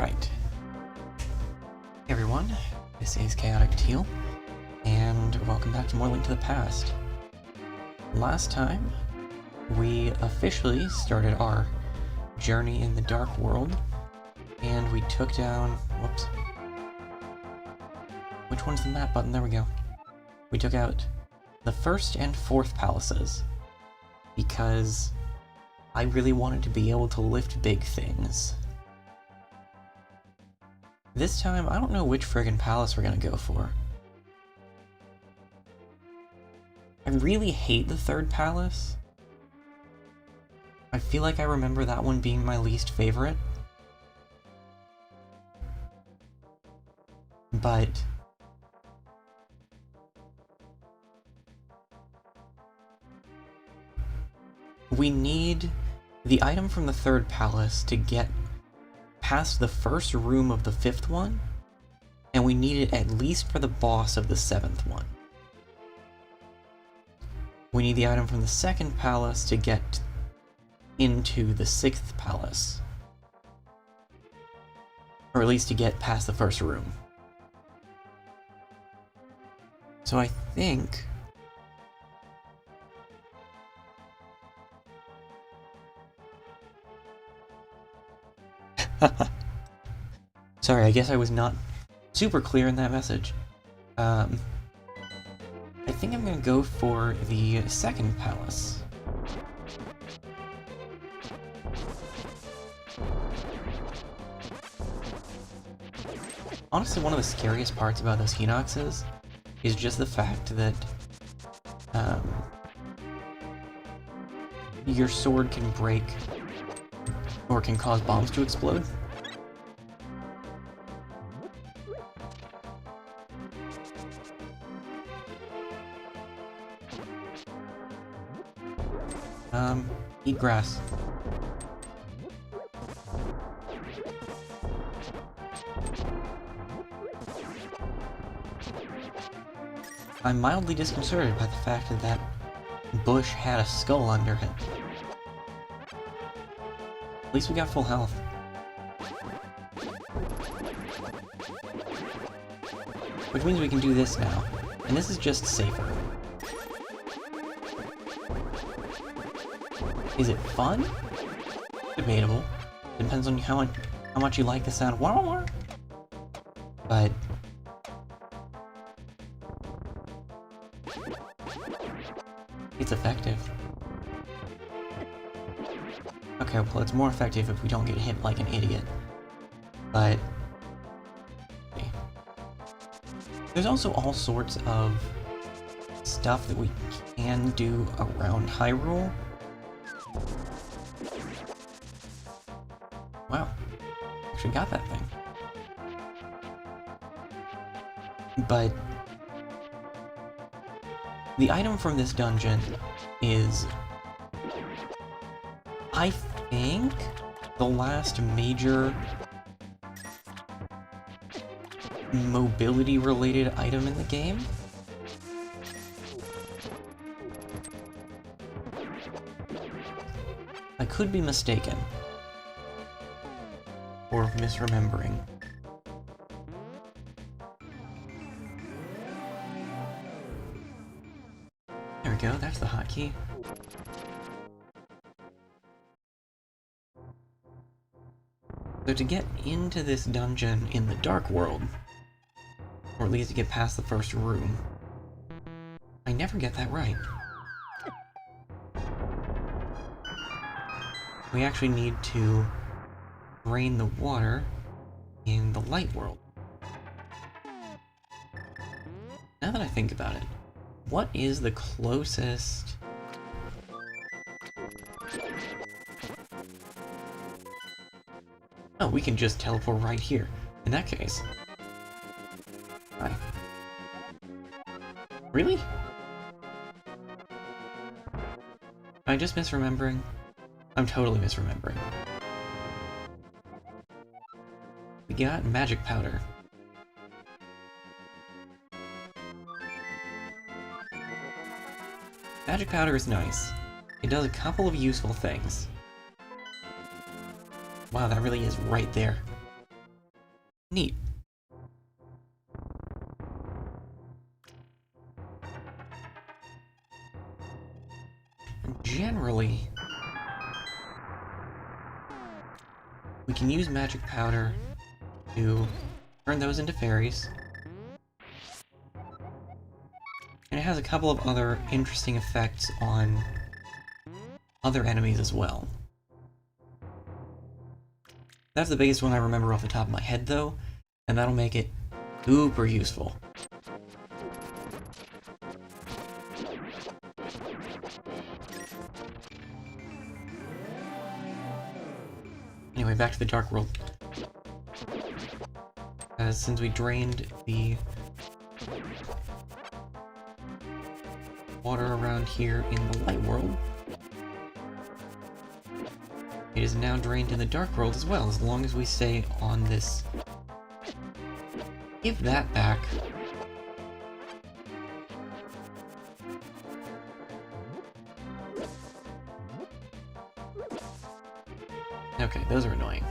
Alright. Hey everyone, this is Chaotic Teal, and welcome back to more Link to the Past. Last time, we officially started our journey in the Dark World, and we took down... whoops. Which one's the map button? There we go. We took out the first and fourth palaces, because I really wanted to be able to lift big things. This time, I don't know which friggin' palace we're gonna go for. I really hate the third palace. I feel like I remember that one being my least favorite. But... we need the item from the third palace to get past the first room of the fifth one, and we need it at least for the boss of the seventh one. We need the item from the second palace to get into the sixth palace. Or at least to get past the first room. So I think... Sorry, I guess I was not super clear in that message. I think I'm gonna go for the second palace. Honestly, one of the scariest parts about those Hinoxes is just the fact that your sword can break or can cause bombs to explode. Eat grass. I'm mildly disconcerted by the fact that that bush had a skull under it. At least we got full health. Which means we can do this now. And this is just safer. Is it fun? Debatable. Depends on how much you like the sound. But... it's effective. Okay, well, it's more effective if we don't get hit like an idiot. But... okay. There's also all sorts of stuff that we can do around Hyrule. Wow. Actually got that thing. But... the item from this dungeon is... I think the last major mobility-related item in the game. I could be mistaken. Or misremembering. There we go, that's the hotkey. So to get into this dungeon in the Dark World, or at least to get past the first room, I never get that right. We actually need to drain the water in the light world. Now that I think about it, what is the closest... oh, we can just teleport right here. In that case... hi. Really? Am I just misremembering? I'm totally misremembering. We got magic powder. Magic powder is nice. It does a couple of useful things. Wow, that really is right there. Neat. Generally, we can use magic powder to turn those into fairies. And it has a couple of other interesting effects on other enemies as well. That's the biggest one I remember off the top of my head, though, and that'll make it super useful. Anyway, back to the Dark World. Since we drained the water around here in the Light World, it is now drained in the Dark World as well, as long as we stay on this. Give that back. Okay, those are annoying.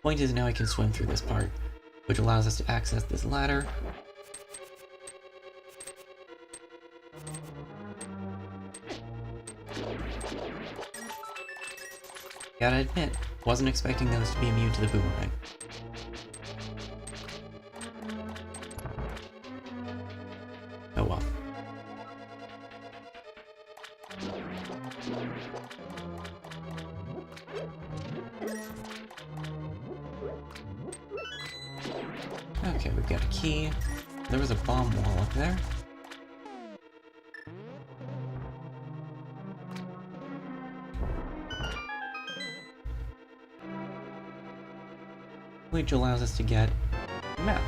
Point is, now I can swim through this part, which allows us to access this ladder. Gotta admit, wasn't expecting those to be immune to the boomerang. Oh well. Okay, we've got a key. There was a bomb wall up there. Which allows us to get a map.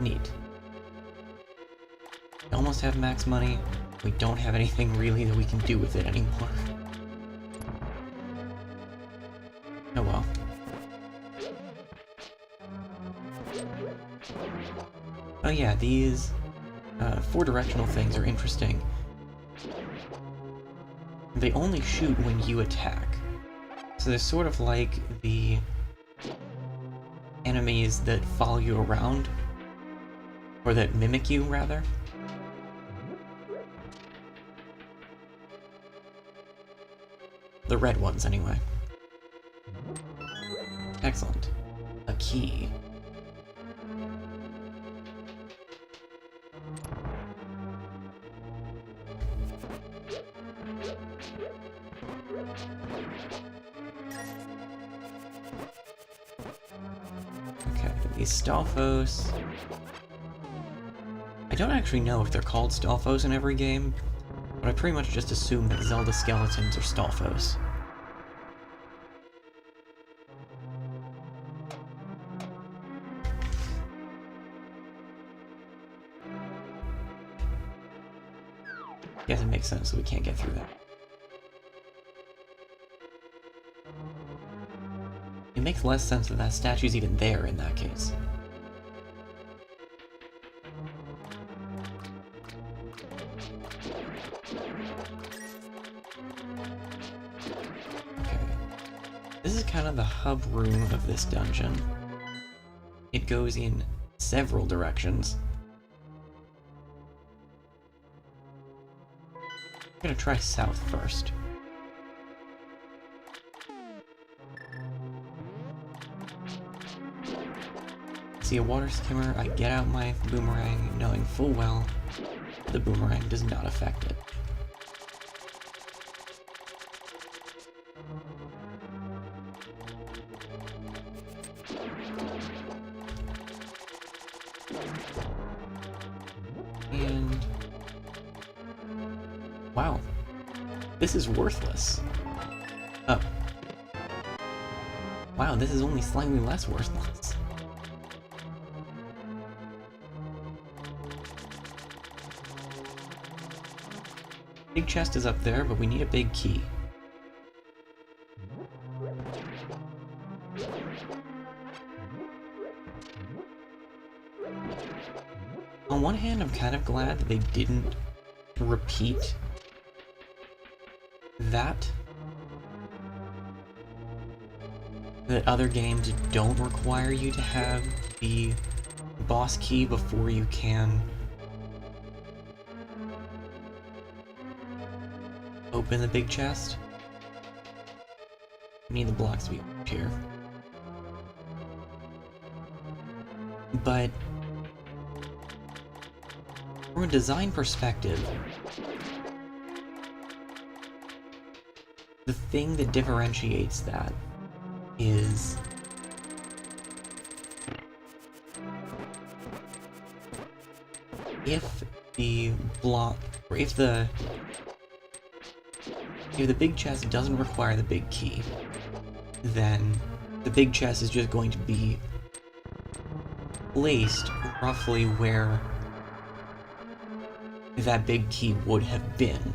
Neat. We almost have max money. We don't have anything really that we can do with it anymore. Oh well. Oh yeah, these 4-directional things are interesting. They only shoot when you attack. So they're sort of like the enemies that follow you around. Or that mimic you, rather. The red ones, anyway. Excellent. A key. Okay, these Stalfos. I don't actually know if they're called Stalfos in every game, but I pretty much just assume that Zelda skeletons are Stalfos. Guess it makes sense that we can't get through that. It makes less sense that that statue's even there in that case. Okay. This is kind of the hub room of this dungeon. It goes in several directions. I'm gonna try south first. See a water skimmer, I get out my boomerang, knowing full well the boomerang does not affect it. And wow, this is worthless. Oh. Wow, this is only slightly less worthless. Big chest is up there, but we need a big key. On one hand, I'm kind of glad that they didn't repeat that other games don't require you to have the boss key before you can open the big chest. I need the blocks to be up here. But from a design perspective, the thing that differentiates that is if the block, or if the big chest doesn't require the big key, then the big chest is just going to be placed roughly where that big key would have been.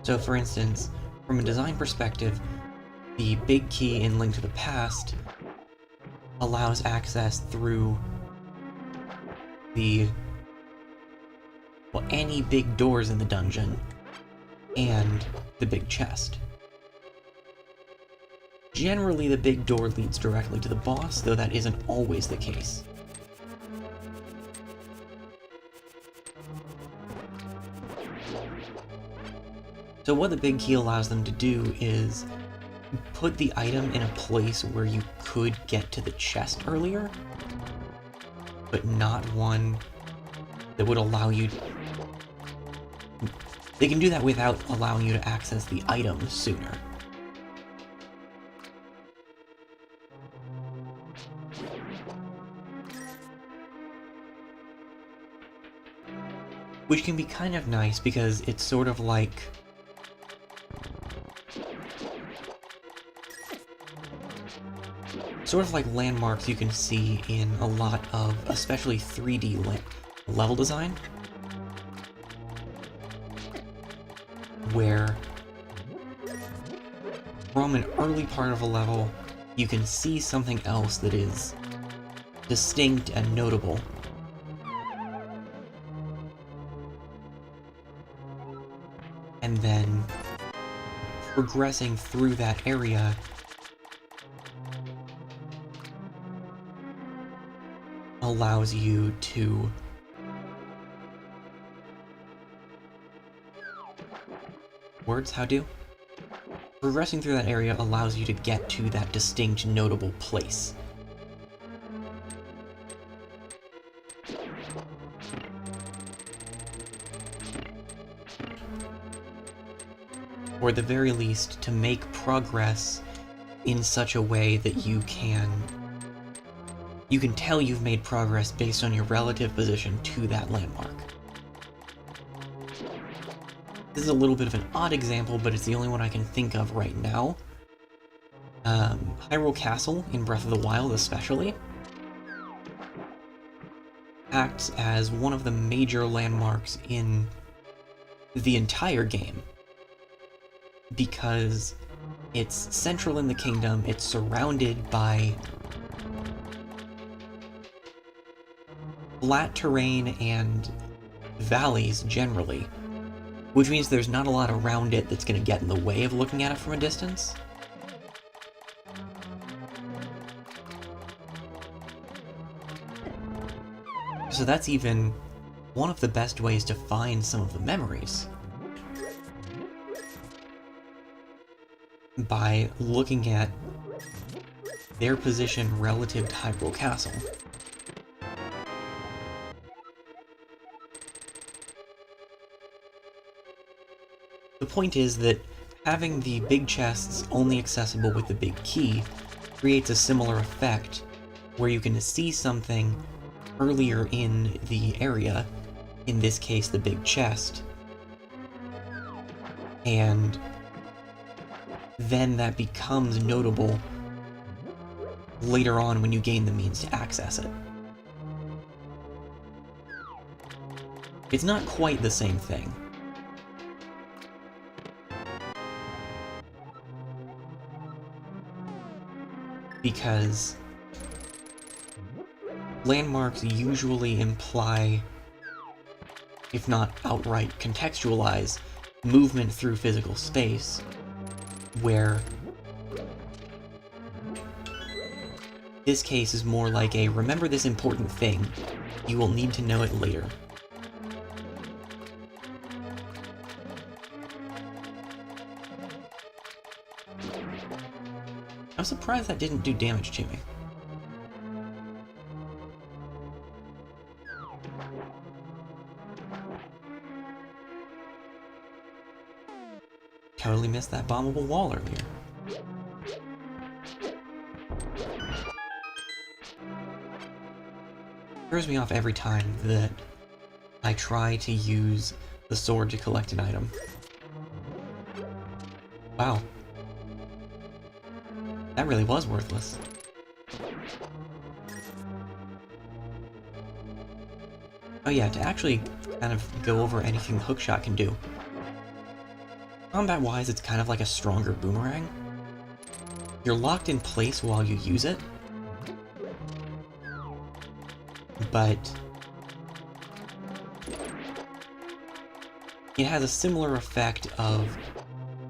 So for instance, from a design perspective, the big key in Link to the Past allows access through any big doors in the dungeon and the big chest. Generally, the big door leads directly to the boss, though that isn't always the case. So what the big key allows them to do is put the item in a place where you could get to the chest earlier, but not one that would allow you... They can do that without allowing you to access the item sooner. Which can be kind of nice because it's sort of like... landmarks you can see in a lot of, especially 3D level design, where from an early part of a level, you can see something else that is distinct and notable. And then progressing through that area allows you to progressing through that area allows you to get to that distinct, notable place. Or at the very least, to make progress in such a way that you can tell you've made progress based on your relative position to that landmark. This is a little bit of an odd example, but it's the only one I can think of right now. Hyrule Castle in Breath of the Wild especially acts as one of the major landmarks in the entire game, because it's central in the kingdom, it's surrounded by flat terrain and valleys generally, which means there's not a lot around it that's going to get in the way of looking at it from a distance. So that's even one of the best ways to find some of the memories. By looking at their position relative to Hyrule Castle. The point is that having the big chests only accessible with the big key creates a similar effect, where you can see something earlier in the area, in this case the big chest, and then that becomes notable later on when you gain the means to access it. It's not quite the same thing. because landmarks usually imply, if not outright contextualize, movement through physical space, where this case is more like a remember this important thing, you will need to know it later. I'm surprised that didn't do damage to me. Totally missed that bombable wall earlier. Throws me off every time that I try to use the sword to collect an item. Wow. That really was worthless. Oh yeah, to actually kind of go over anything the hookshot can do. Combat-wise, it's kind of like a stronger boomerang. You're locked in place while you use it, but it has a similar effect of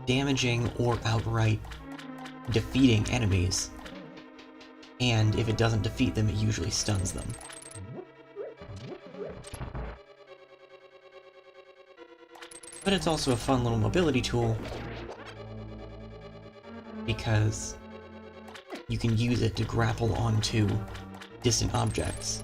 damaging or outright defeating enemies, and if it doesn't defeat them, it usually stuns them. But it's also a fun little mobility tool, because you can use it to grapple onto distant objects.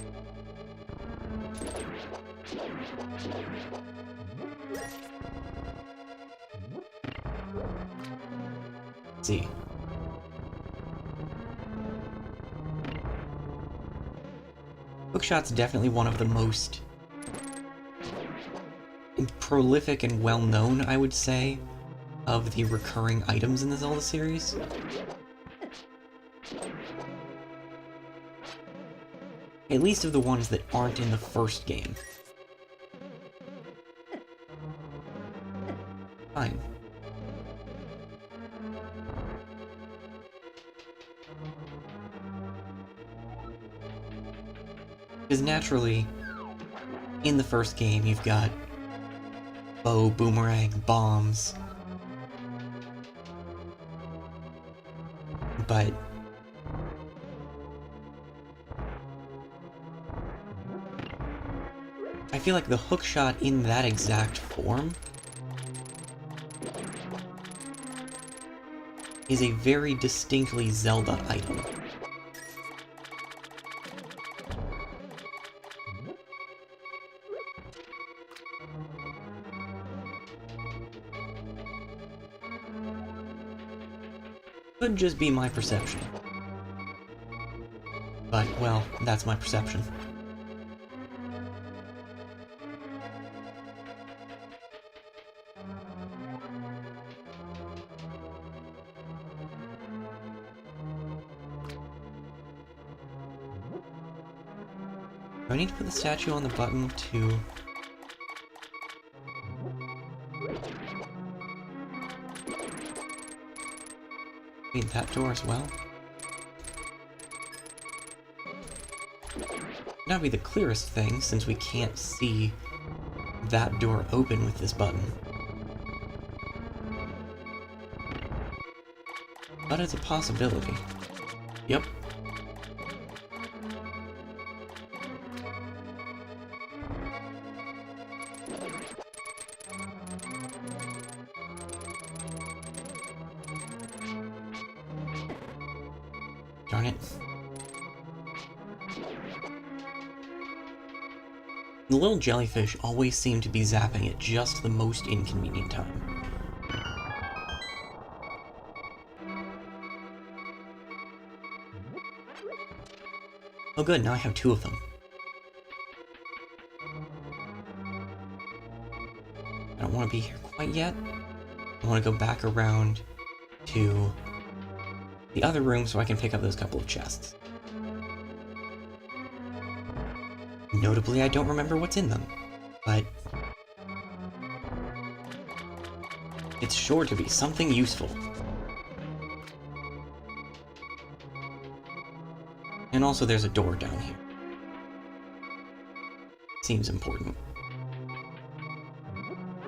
Let's see. Hookshot's definitely one of the most prolific and well-known, I would say, of the recurring items in the Zelda series. At least of the ones that aren't in the first game. Fine. Because naturally, in the first game, you've got bow, boomerang, bombs. But I feel like the hookshot in that exact form is a very distinctly Zelda item. Could just be my perception. But, well, that's my perception. Do I need to put the statue on the button to... Need that door as well? That'd be the clearest thing, since we can't see that door open with this button. But it's a possibility. Yep. Darn it. The little jellyfish always seem to be zapping at just the most inconvenient time. Oh good, now I have two of them. I don't want to be here quite yet. I want to go back around to the other room so I can pick up those couple of chests. Notably, I don't remember what's in them, but it's sure to be something useful. And also there's a door down here. Seems important.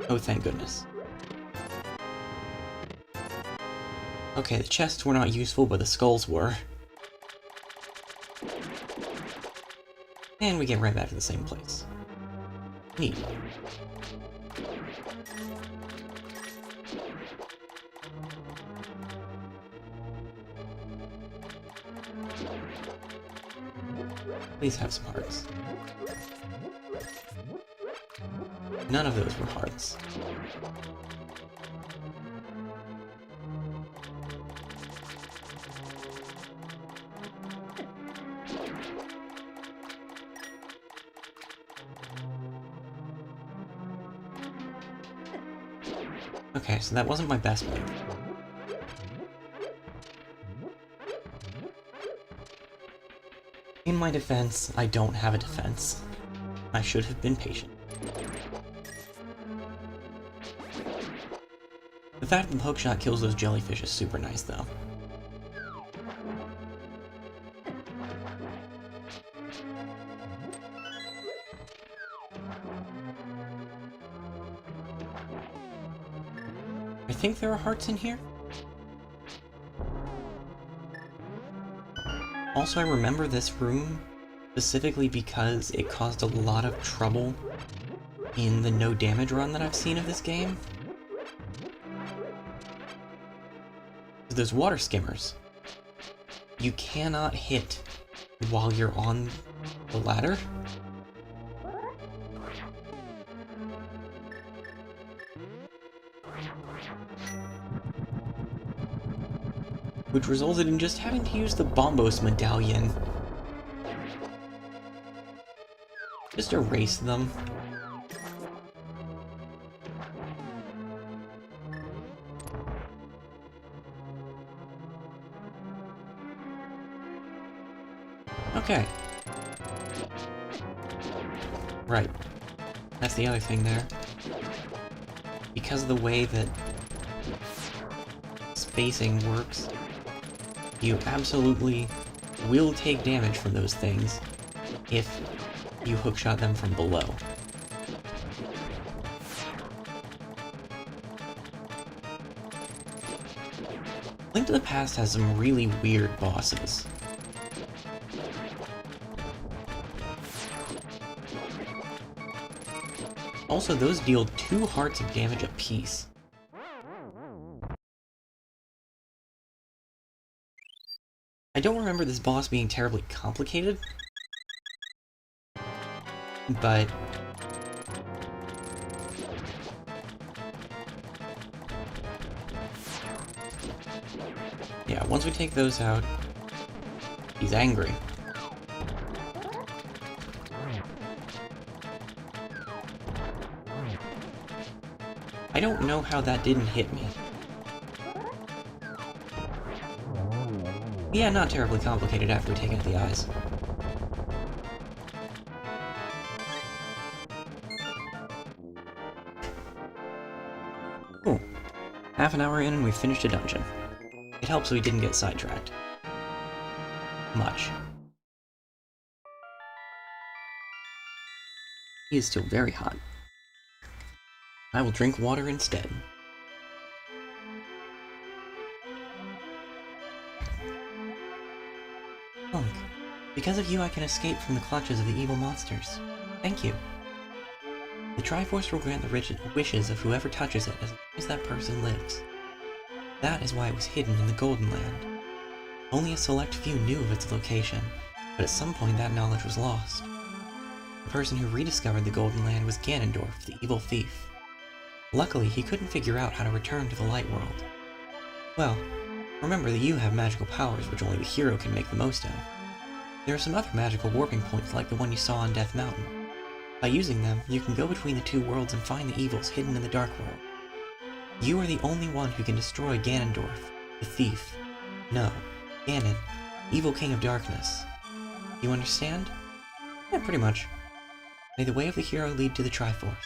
Oh, thank goodness. Okay, the chests were not useful, but the skulls were. And we get right back to the same place. Neat. Please have some hearts. None of those were hearts. Okay, so that wasn't my best move. In my defense, I don't have a defense. I should have been patient. The fact that the hookshot kills those jellyfish is super nice, though. I think there are hearts in here. Also, I remember this room specifically because it caused a lot of trouble in the no damage run that I've seen of this game. There's water skimmers. You cannot hit while you're on the ladder. Which resulted in just having to use the Bombos medallion. Just erase them. Okay. Right. That's the other thing there. Because of the way that spacing works, you absolutely will take damage from those things if you hookshot them from below. Link to the Past has some really weird bosses. Also, those deal 2 hearts of damage apiece. I don't remember this boss being terribly complicated, but yeah, once we take those out, he's angry. I don't know how that didn't hit me. Yeah, not terribly complicated after we take out the eyes. Cool. Half an hour in and we've finished a dungeon. It helps we didn't get sidetracked. Much. He is still very hot. I will drink water instead. Monk, because of you I can escape from the clutches of the evil monsters. Thank you. The Triforce will grant the wishes of whoever touches it as long as that person lives. That is why it was hidden in the Golden Land. Only a select few knew of its location, but at some point that knowledge was lost. The person who rediscovered the Golden Land was Ganondorf, the evil thief. Luckily, he couldn't figure out how to return to the Light World. Well, remember that you have magical powers which only the hero can make the most of. There are some other magical warping points like the one you saw on Death Mountain. By using them, you can go between the 2 worlds and find the evils hidden in the Dark World. You are the only one who can destroy Ganondorf, the thief. No, Ganon, evil king of darkness. You understand? Yeah, pretty much. May the way of the hero lead to the Triforce.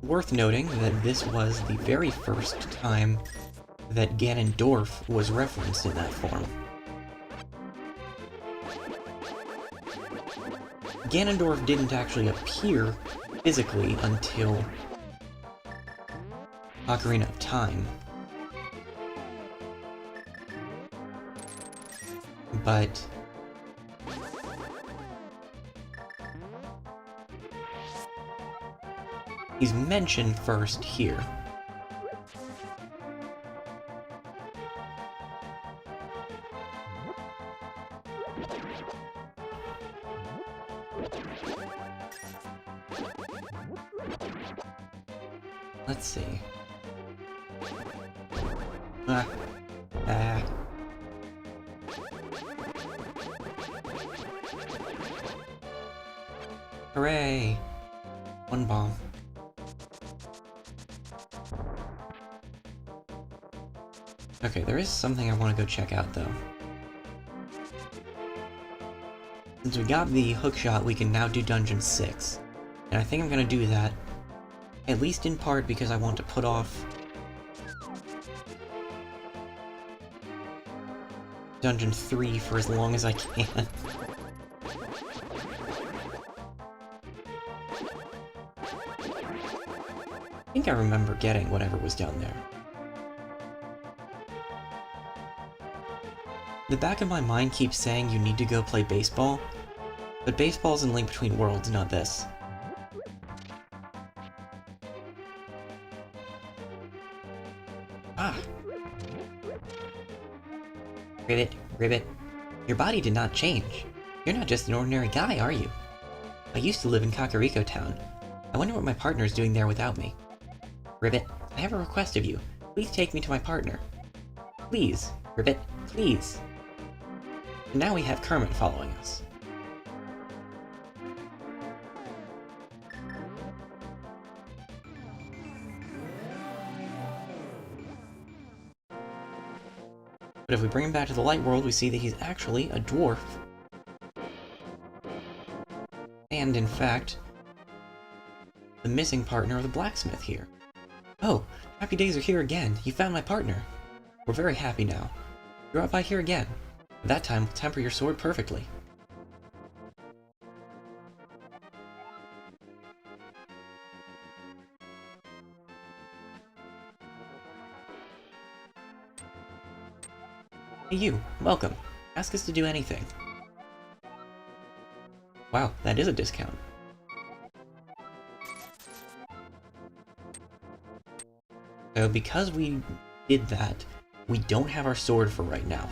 Worth noting that this was the very first time that Ganondorf was referenced in that form. Ganondorf didn't actually appear physically until Ocarina of Time. But he's mentioned first here. Let's see. Hooray! One bomb. Okay, there is something I want to go check out, though. Since we got the hookshot, we can now do Dungeon 6. And I think I'm gonna do that, at least in part because I want to put off Dungeon 3 for as long as I can. I think I remember getting whatever was down there. The back of my mind keeps saying you need to go play baseball, but baseball's in Link Between Worlds, not this. Ah! Ribbit, Ribbit, your body did not change. You're not just an ordinary guy, are you? I used to live in Kakariko Town. I wonder what my partner is doing there without me. Ribbit, I have a request of you. Please take me to my partner. Please, Ribbit, please. And now we have Kermit following us. But if we bring him back to the light world, we see that he's actually a dwarf. And in fact, the missing partner of the blacksmith here. Oh, happy days are here again. You found my partner. We're very happy now. You're up by here again. That time, we'll temper your sword perfectly. Hey you, welcome. Ask us to do anything. Wow, that is a discount. So because we did that, we don't have our sword for right now.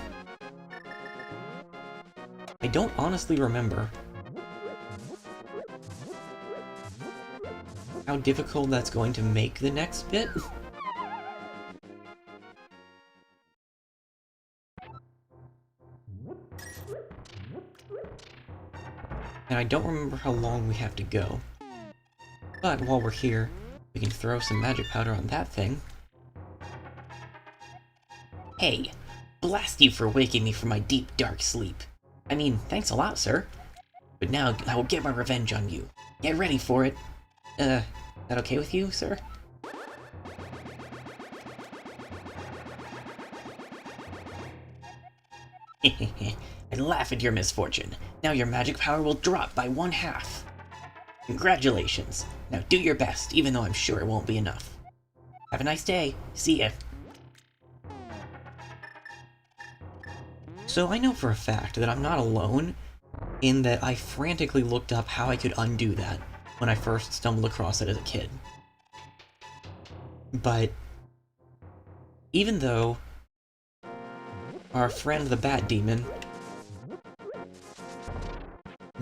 I don't honestly remember how difficult that's going to make the next bit. And I don't remember how long we have to go. But while we're here, we can throw some magic powder on that thing. Hey, blast you for waking me from my deep, dark sleep. I mean, thanks a lot, sir. But now I will get my revenge on you. Get ready for it. That okay with you, sir? I laugh at your misfortune. Now your magic power will drop by 1/2. Congratulations. Now do your best, even though I'm sure it won't be enough. Have a nice day. See ya. So I know for a fact that I'm not alone in that I frantically looked up how I could undo that when I first stumbled across it as a kid. But even though our friend the Bat Demon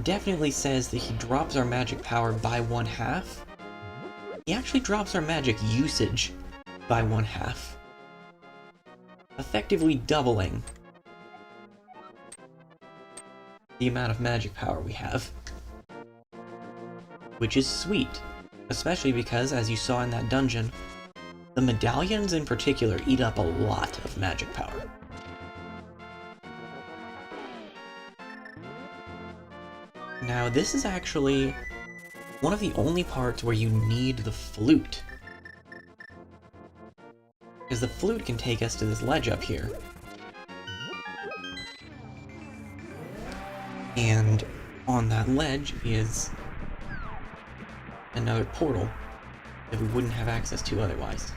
definitely says that he drops our magic power by 1/2, he actually drops our magic usage by 1/2, effectively doubling the amount of magic power we have. Which is sweet, especially because, as you saw in that dungeon, the medallions in particular eat up a lot of magic power. Now, this is actually one of the only parts where you need the flute. Because the flute can take us to this ledge up here. And on that ledge is another portal that we wouldn't have access to otherwise.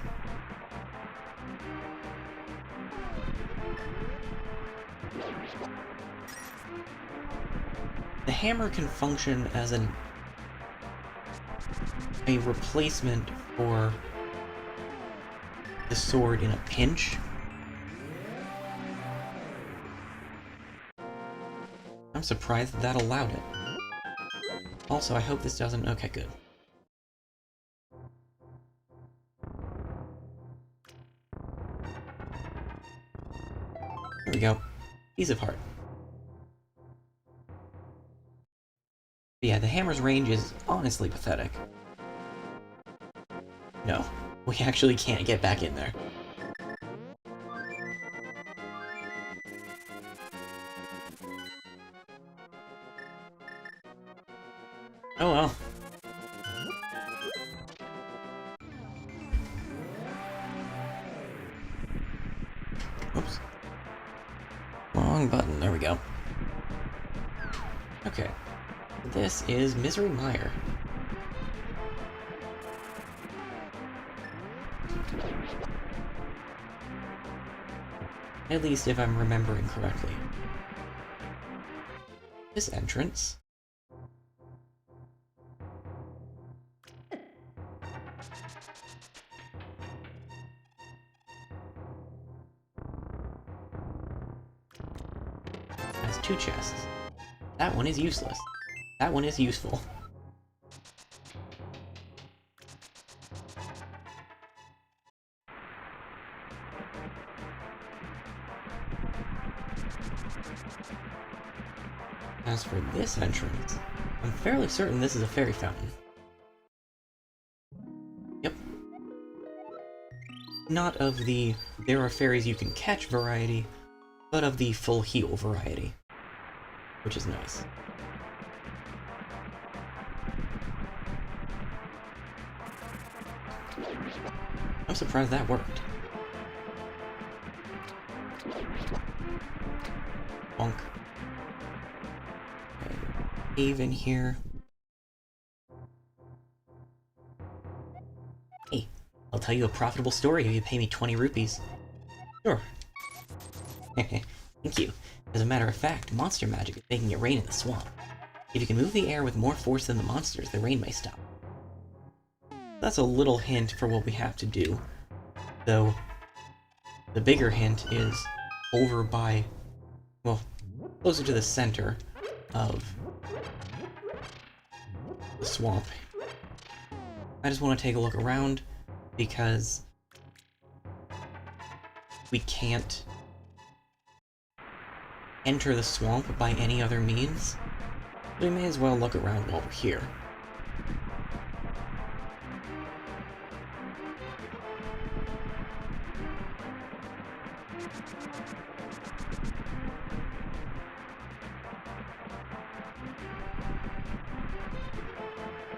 The hammer can function as a replacement for the sword in a pinch. I'm surprised that allowed it. Also, I hope this doesn't... Okay, good. There we go. Piece of heart. But yeah, the hammer's range is honestly pathetic. No, we actually can't get back in there. Oh well. Oops. Wrong button, there we go. Okay. This is Misery Meyer. At least if I'm remembering correctly. This entrance has 2 chests. That one is useless. That one is useful. As for this entrance, I'm fairly certain this is a fairy fountain. Yep. Not of the there are fairies you can catch variety, but of the full heal variety. Which is nice. I'm surprised that worked. Bonk. Cave in here. Hey, I'll tell you a profitable story if you pay me 20 rupees. Sure. Thank you. As a matter of fact, monster magic is making it rain in the swamp. If you can move the air with more force than the monsters, the rain may stop. That's a little hint for what we have to do. Though, the bigger hint is over by, well, closer to the center of the swamp. I just want to take a look around, because we can't enter the swamp by any other means. We may as well look around while we're here.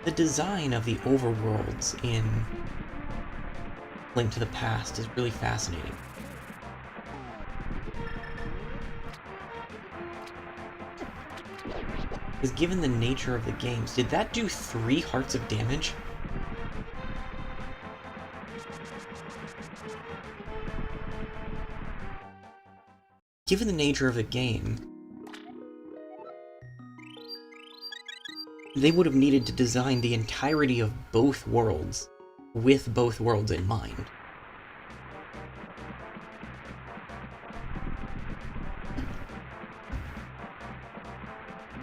The design of the overworlds in Link to the Past is really fascinating. Because given the nature of the games, did that do 3 hearts of damage? Given the nature of the game, they would have needed to design the entirety of both worlds with both worlds in mind.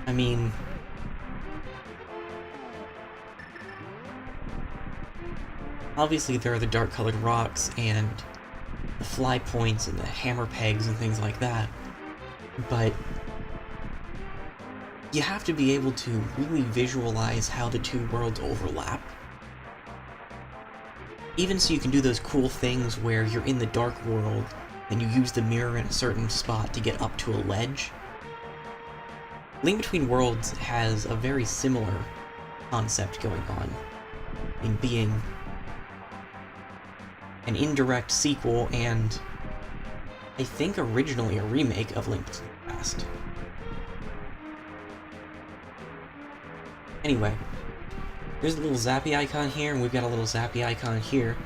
I mean, obviously there are the dark-colored rocks and the fly points and the hammer pegs and things like that, but you have to be able to really visualize how the 2 worlds overlap. Even so you can do those cool things where you're in the dark world and you use the mirror in a certain spot to get up to a ledge. Link Between Worlds has a very similar concept going on in being an indirect sequel and I think originally a remake of Link to the Past. Anyway, there's a little zappy icon here, and we've got a little zappy icon here.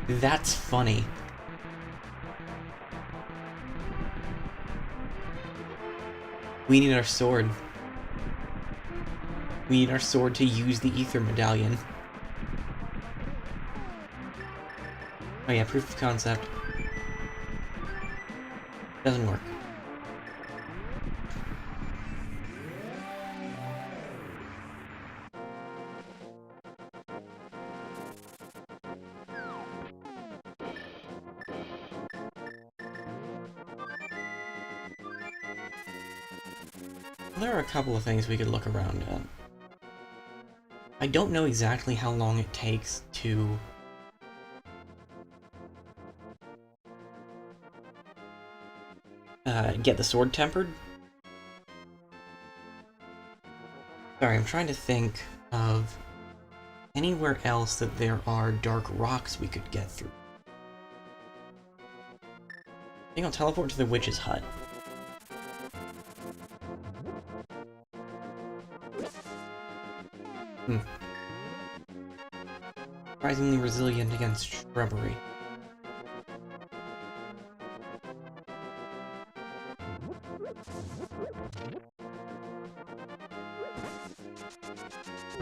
That's funny. We need our sword. We need our sword to use the Ether Medallion. Oh yeah, proof of concept. Doesn't work. There are a couple of things we could look around at. I don't know exactly how long it takes to get the sword tempered. Sorry, I'm trying to think of anywhere else that there are dark rocks we could get through. I think I'll teleport to the witch's hut. Surprisingly resilient against shrubbery.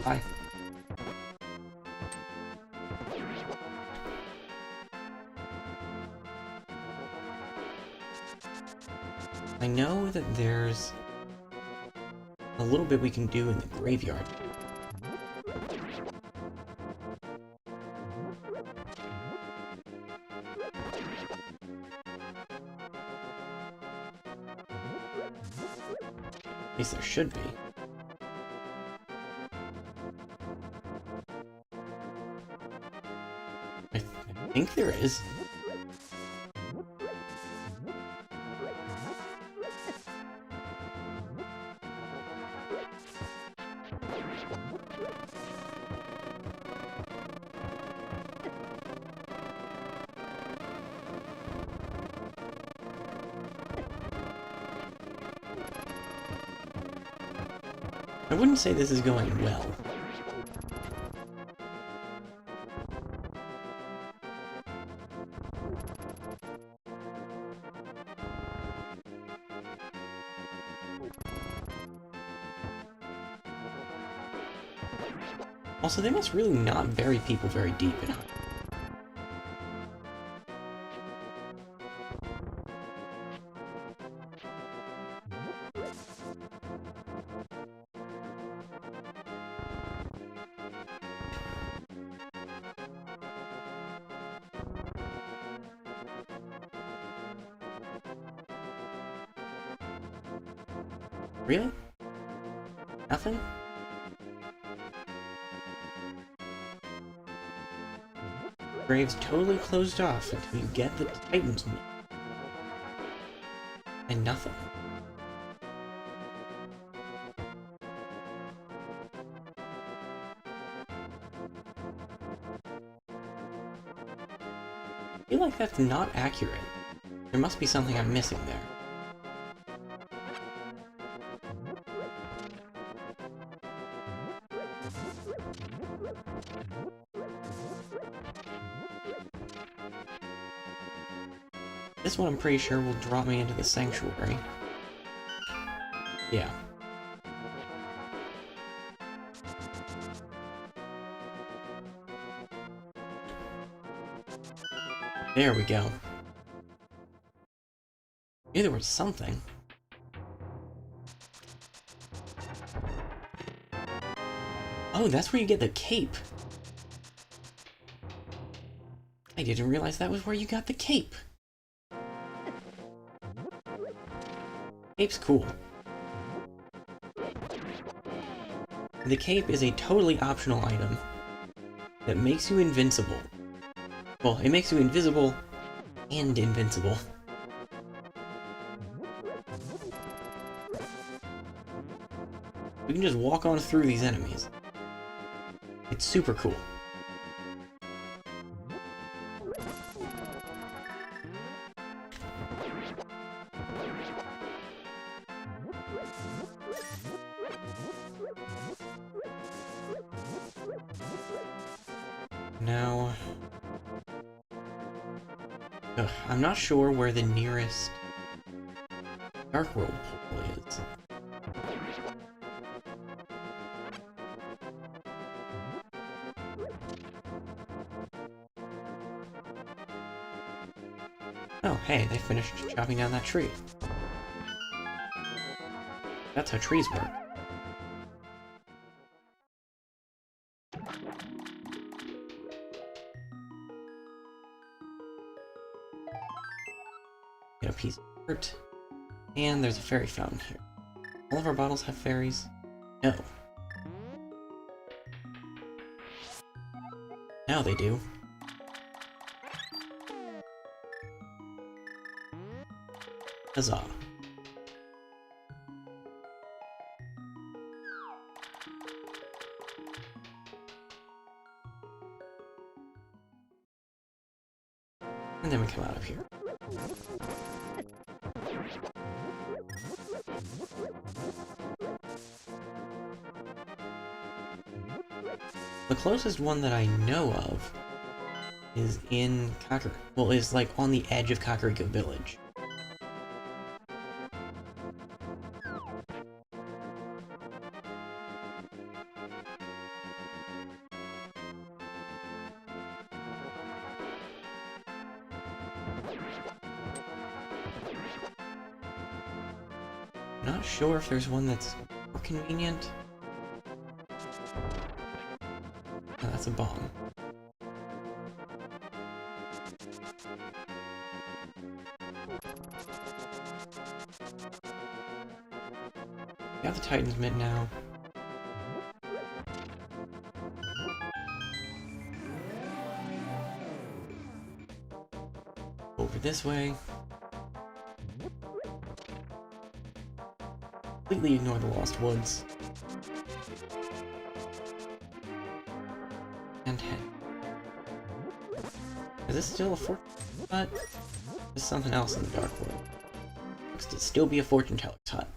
Hi. I know that there's a little bit we can do in the graveyard. At least there should be. I think there is. I wouldn't say this is going well. Also, they must really not bury people very deep in it. Really? Nothing? Grave's totally closed off until you get the Titan's meat. And nothing. I feel like that's not accurate. There must be something I'm missing there. This one I'm pretty sure will drop me into the sanctuary. Yeah. There we go. Knew there was something. Oh, that's where you get the cape. I didn't realize that was where you got the cape. Cape's cool. The cape is a totally optional item that makes you invincible. Well, it makes you invisible and invincible. You can just walk on through these enemies. It's super cool. Now, I'm not sure where the nearest Dark World portal is. Oh, hey, they finished chopping down that tree. That's how trees work. Get a piece of dirt. And there's a fairy fountain here. All of our bottles have fairies? No. Now they do. Huzzah. And then we come out of here. The closest one that I know of is in is like on the edge of Kakariko Village. Not sure if there's one that's more convenient. Oh, that's a bomb. Got the Titan's Mitt now. Over this way. Completely ignore the Lost Woods. And head. Is this still a fortune hut? There's something else in the Dark World. Looks to still be a fortune teller's hut.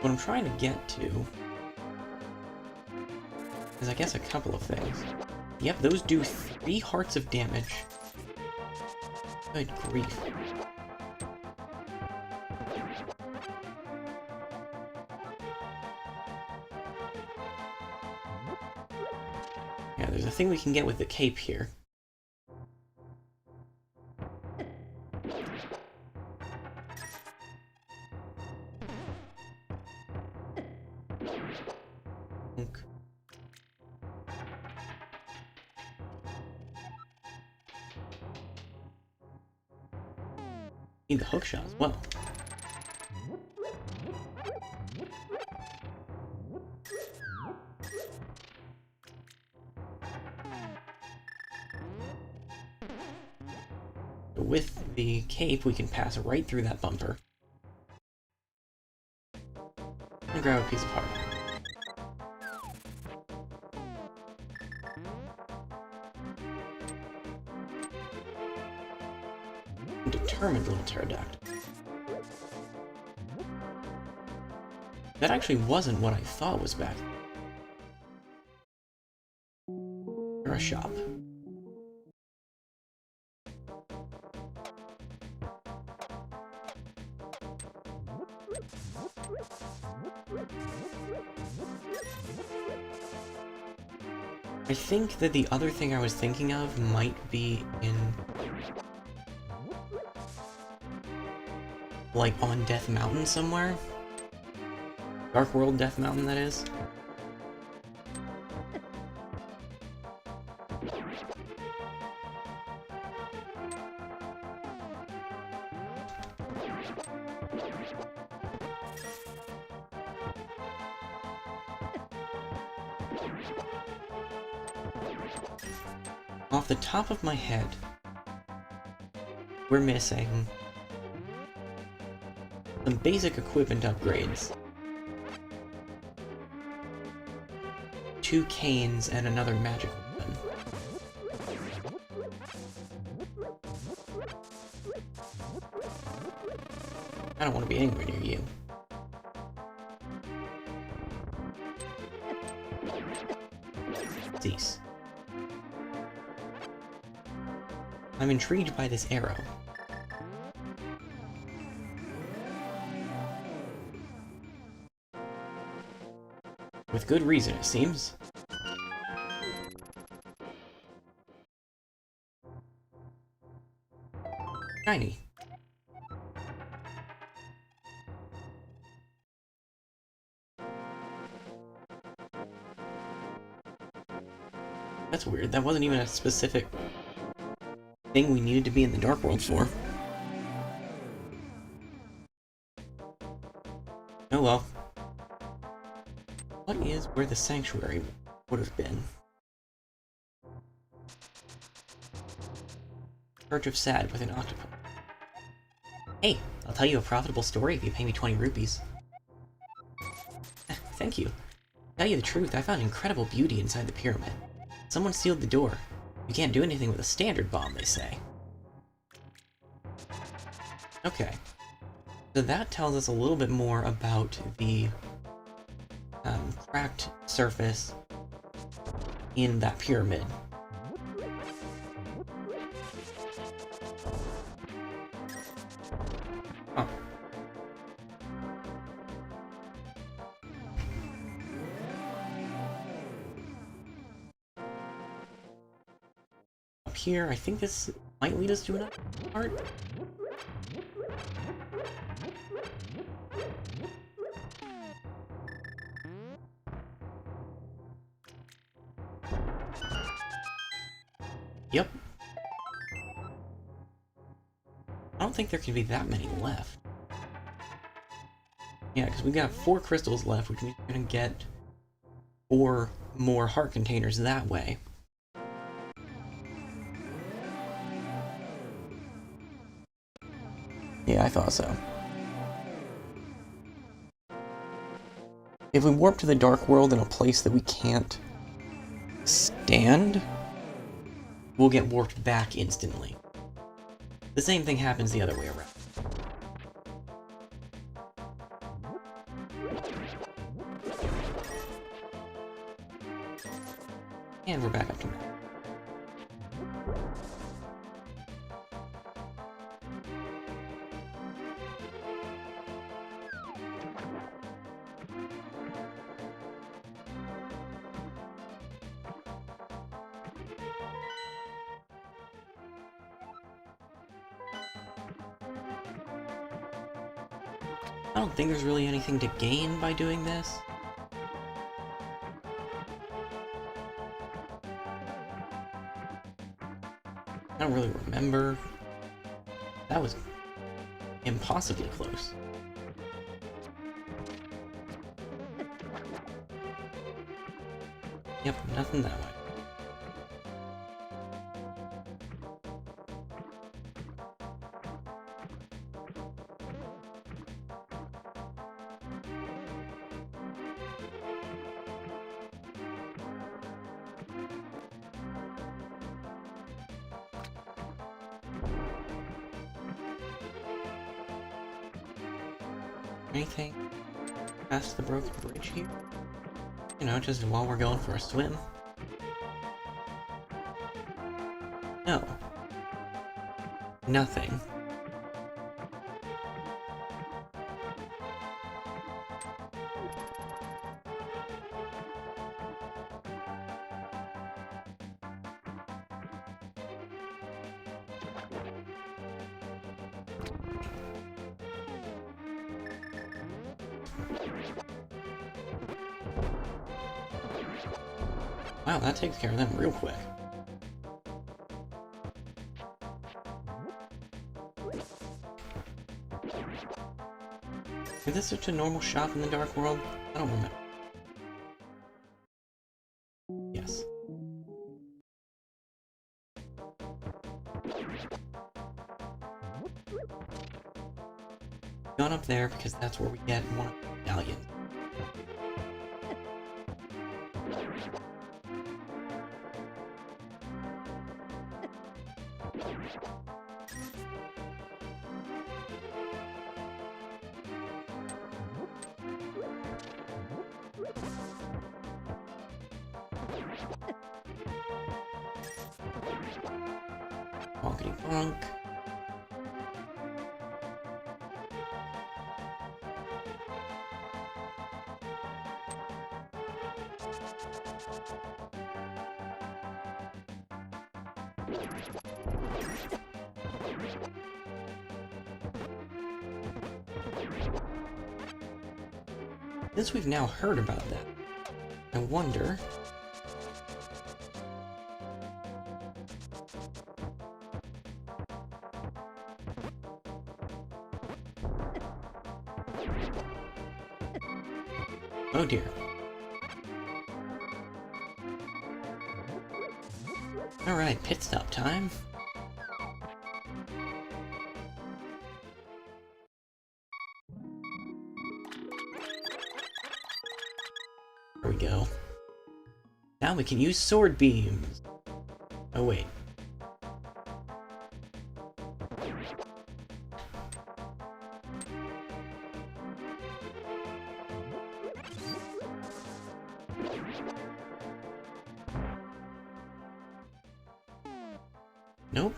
What I'm trying to get to is, I guess, a couple of things. Yep, those do 3 hearts of damage. Good grief. Yeah, there's a thing we can get with the cape here. Need the hook shot as well. With the cape, we can pass right through that bumper. And grab a piece of heart. Determined little pterodactyl. That actually wasn't what I thought was back there. Or a shop. I think that the other thing I was thinking of might be in... like on Death Mountain somewhere? Dark World Death Mountain, that is. Off the top of my head, we're missing some basic equipment upgrades. 2 canes and another magic weapon. I don't want to be anywhere near you. Cease. I'm intrigued by this arrow. With good reason, it seems. Shiny. That's weird. That wasn't even a specific thing we needed to be in the Dark World for. Oh well. What is where the sanctuary would have been? Church of Sad with an octopus. Hey, I'll tell you a profitable story if you pay me 20 rupees. Thank you. To tell you the truth, I found incredible beauty inside the pyramid. Someone sealed the door. You can't do anything with a standard bomb, they say. Okay. So that tells us a little bit more about the cracked surface in that pyramid. Oh. Up here, I think this might lead us to another part. Yep. I don't think there can be that many left. Yeah, because we got 4 crystals left, which means we're gonna get 4 more heart containers that way. Yeah, I thought so. If we warp to the Dark World in a place that we can't stand, we'll get warped back instantly. The same thing happens the other way around. And we're back up to map. I don't think there's really anything to gain by doing this. I don't really remember. That was impossibly close. Yep, nothing that way. Anything past the broken bridge here? You know, just while we're going for a swim? No. Nothing. Wow, that takes care of them real quick. Is this such a normal shop in the Dark World? I don't remember. Yes. Gone up there because that's where we get one of the medallions. Bonkety bonk. Since we've now heard about that, I wonder... Oh dear. Alright, pit stop time. There we go. Now we can use sword beams. Oh wait. Nope.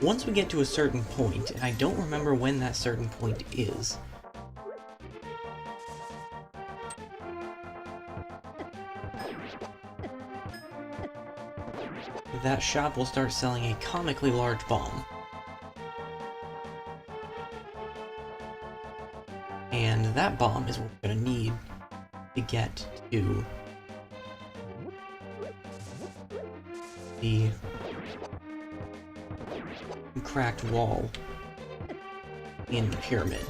Once we get to a certain point, and I don't remember when that certain point is, that shop will start selling a comically large bomb. And that bomb is what we're going to need to get to the cracked wall in the pyramid.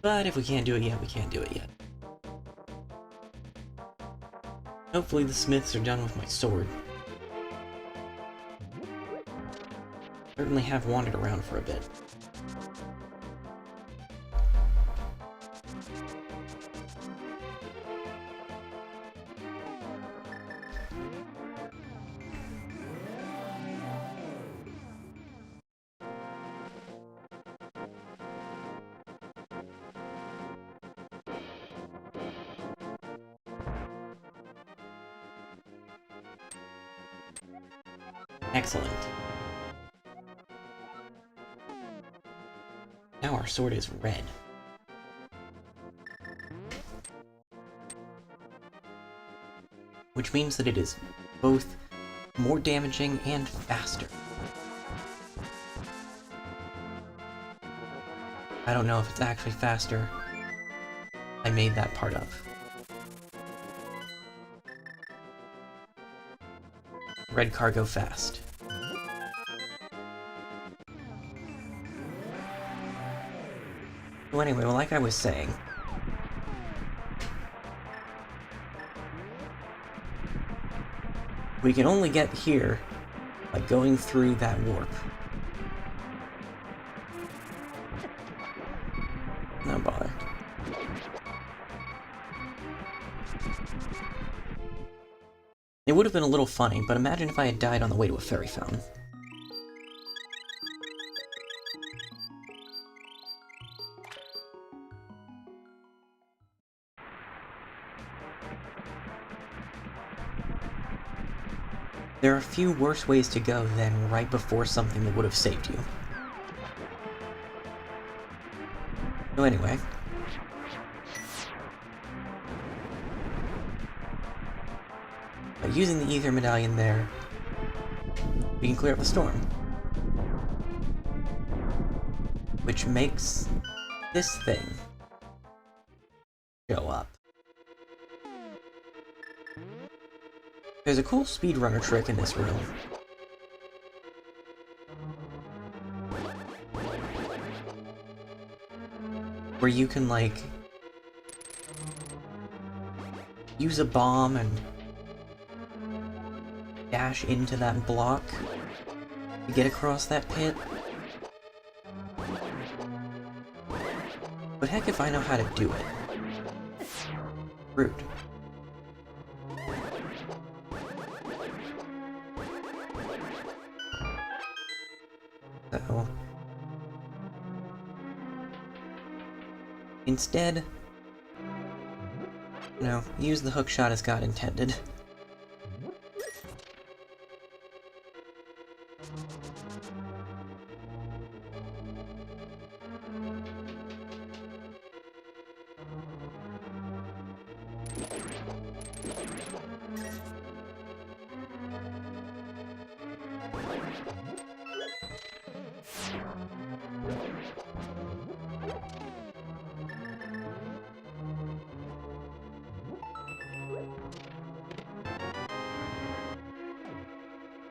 But if we can't do it yet, we can't do it yet. Hopefully the smiths are done with my sword. Certainly have wandered around for a bit. Excellent. Now our sword is red. Which means that it is both more damaging and faster. I don't know if it's actually faster. I made that part up. Red cargo fast. Well, anyway, like I was saying, we can only get here by going through that warp. No bother. It would have been a little funny, but imagine if I had died on the way to a fairy fountain. There are a few worse ways to go than right before something that would have saved you. So anyway. By using the ether medallion there, we can clear up the storm. Which makes this thing show up. There's a cool speedrunner trick in this room. Where you can, like, use a bomb and dash into that block to get across that pit. But heck if I know how to do it. Rude. So... instead, you know, use the hookshot as God intended.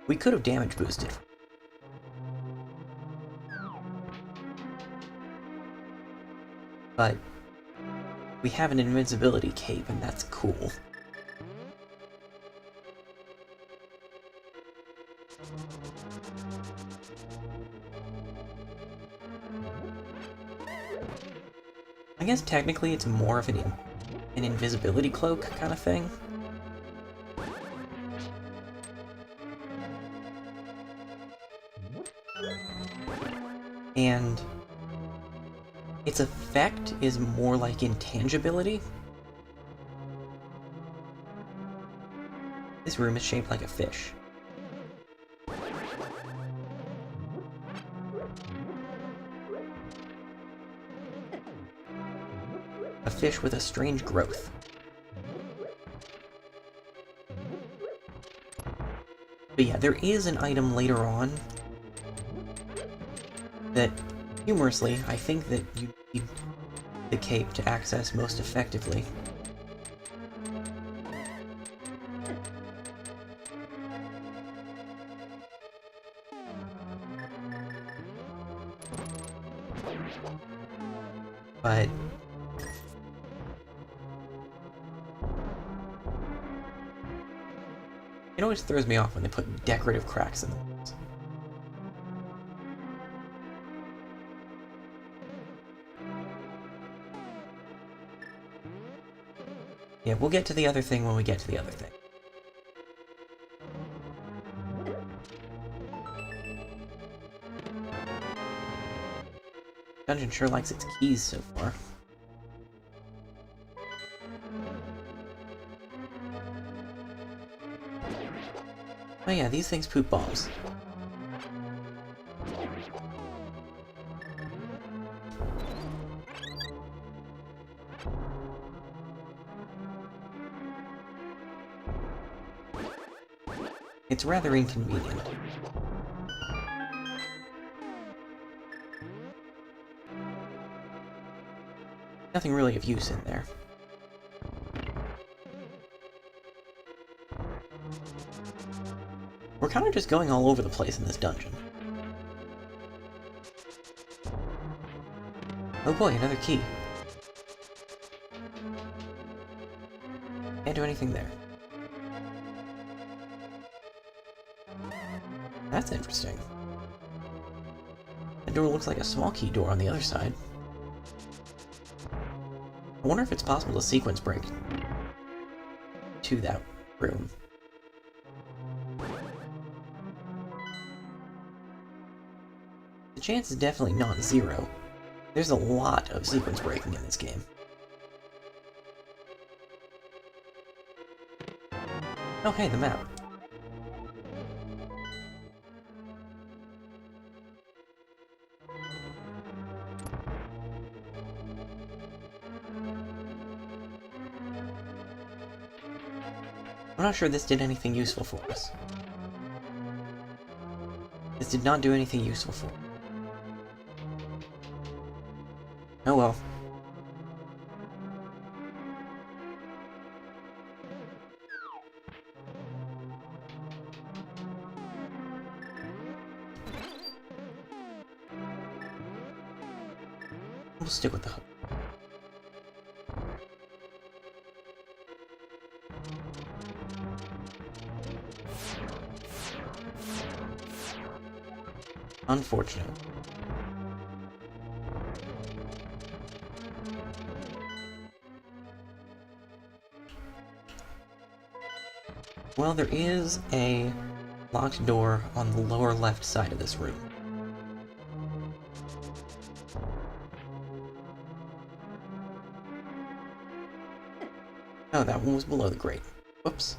We could have damage boosted. But we have an Invincibility Cave, and that's cool. I guess technically it's more of an invisibility cloak kind of thing. And its effect is more like intangibility. This room is shaped like a fish. A fish with a strange growth. But yeah, there is an item later on that, humorously, I think that you need the cape to access most effectively. But it always throws me off when they put decorative cracks in the walls. Yeah, we'll get to the other thing when we get to the other thing. Dungeon sure likes its keys so far. Oh yeah, these things poop bombs. It's rather inconvenient. Nothing really of use in there. We're kind of just going all over the place in this dungeon. Oh boy, another key. Can't do anything there. That's interesting. The door looks like a small key door on the other side. I wonder if it's possible to sequence break to that room. The chance is definitely not zero. There's a lot of sequence breaking in this game. Oh hey, the map. I'm not sure this did anything useful for us. This did not do anything useful for us. Oh well. We'll stick with the hook. Unfortunate. Well, there is a locked door on the lower left side of this room. Oh, that one was below the grate. Whoops.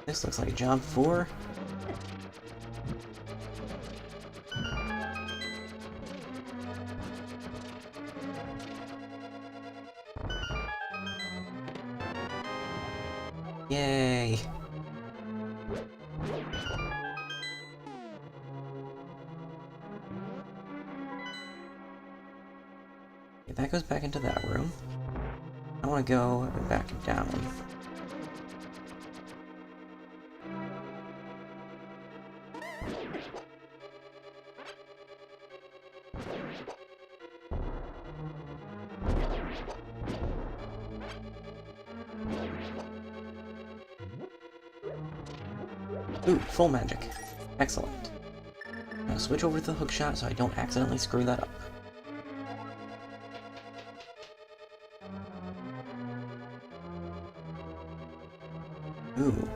This looks like a job for... Yay! Okay, that goes back into that room. I want to go back down. Ooh, full magic. Excellent. Now switch over to the hookshot so I don't accidentally screw that up. Ooh.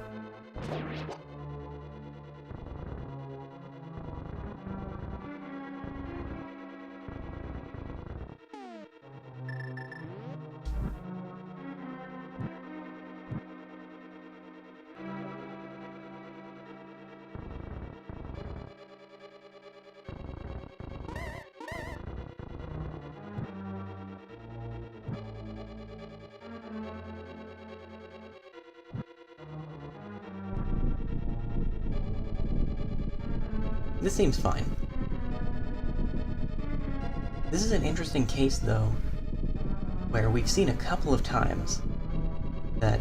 This seems fine. This is an interesting case, though, where we've seen a couple of times that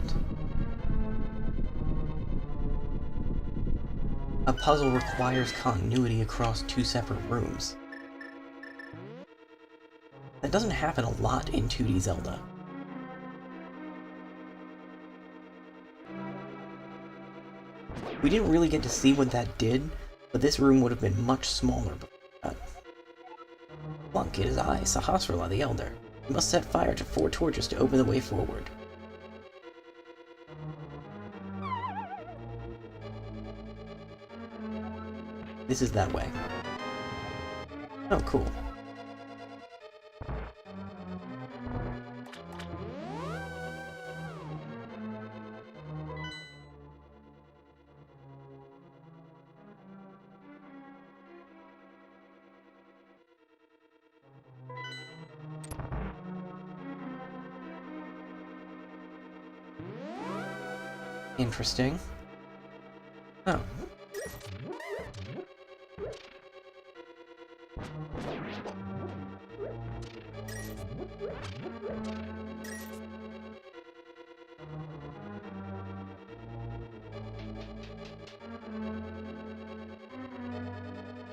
a puzzle requires continuity across two separate rooms. That doesn't happen a lot in 2D Zelda. We didn't really get to see what that did, but this room would have been much smaller before that. Plunk, it is I, Sahasrahla the Elder. You must set fire to 4 torches to open the way forward. This is that way. Oh, cool. Interesting. Oh.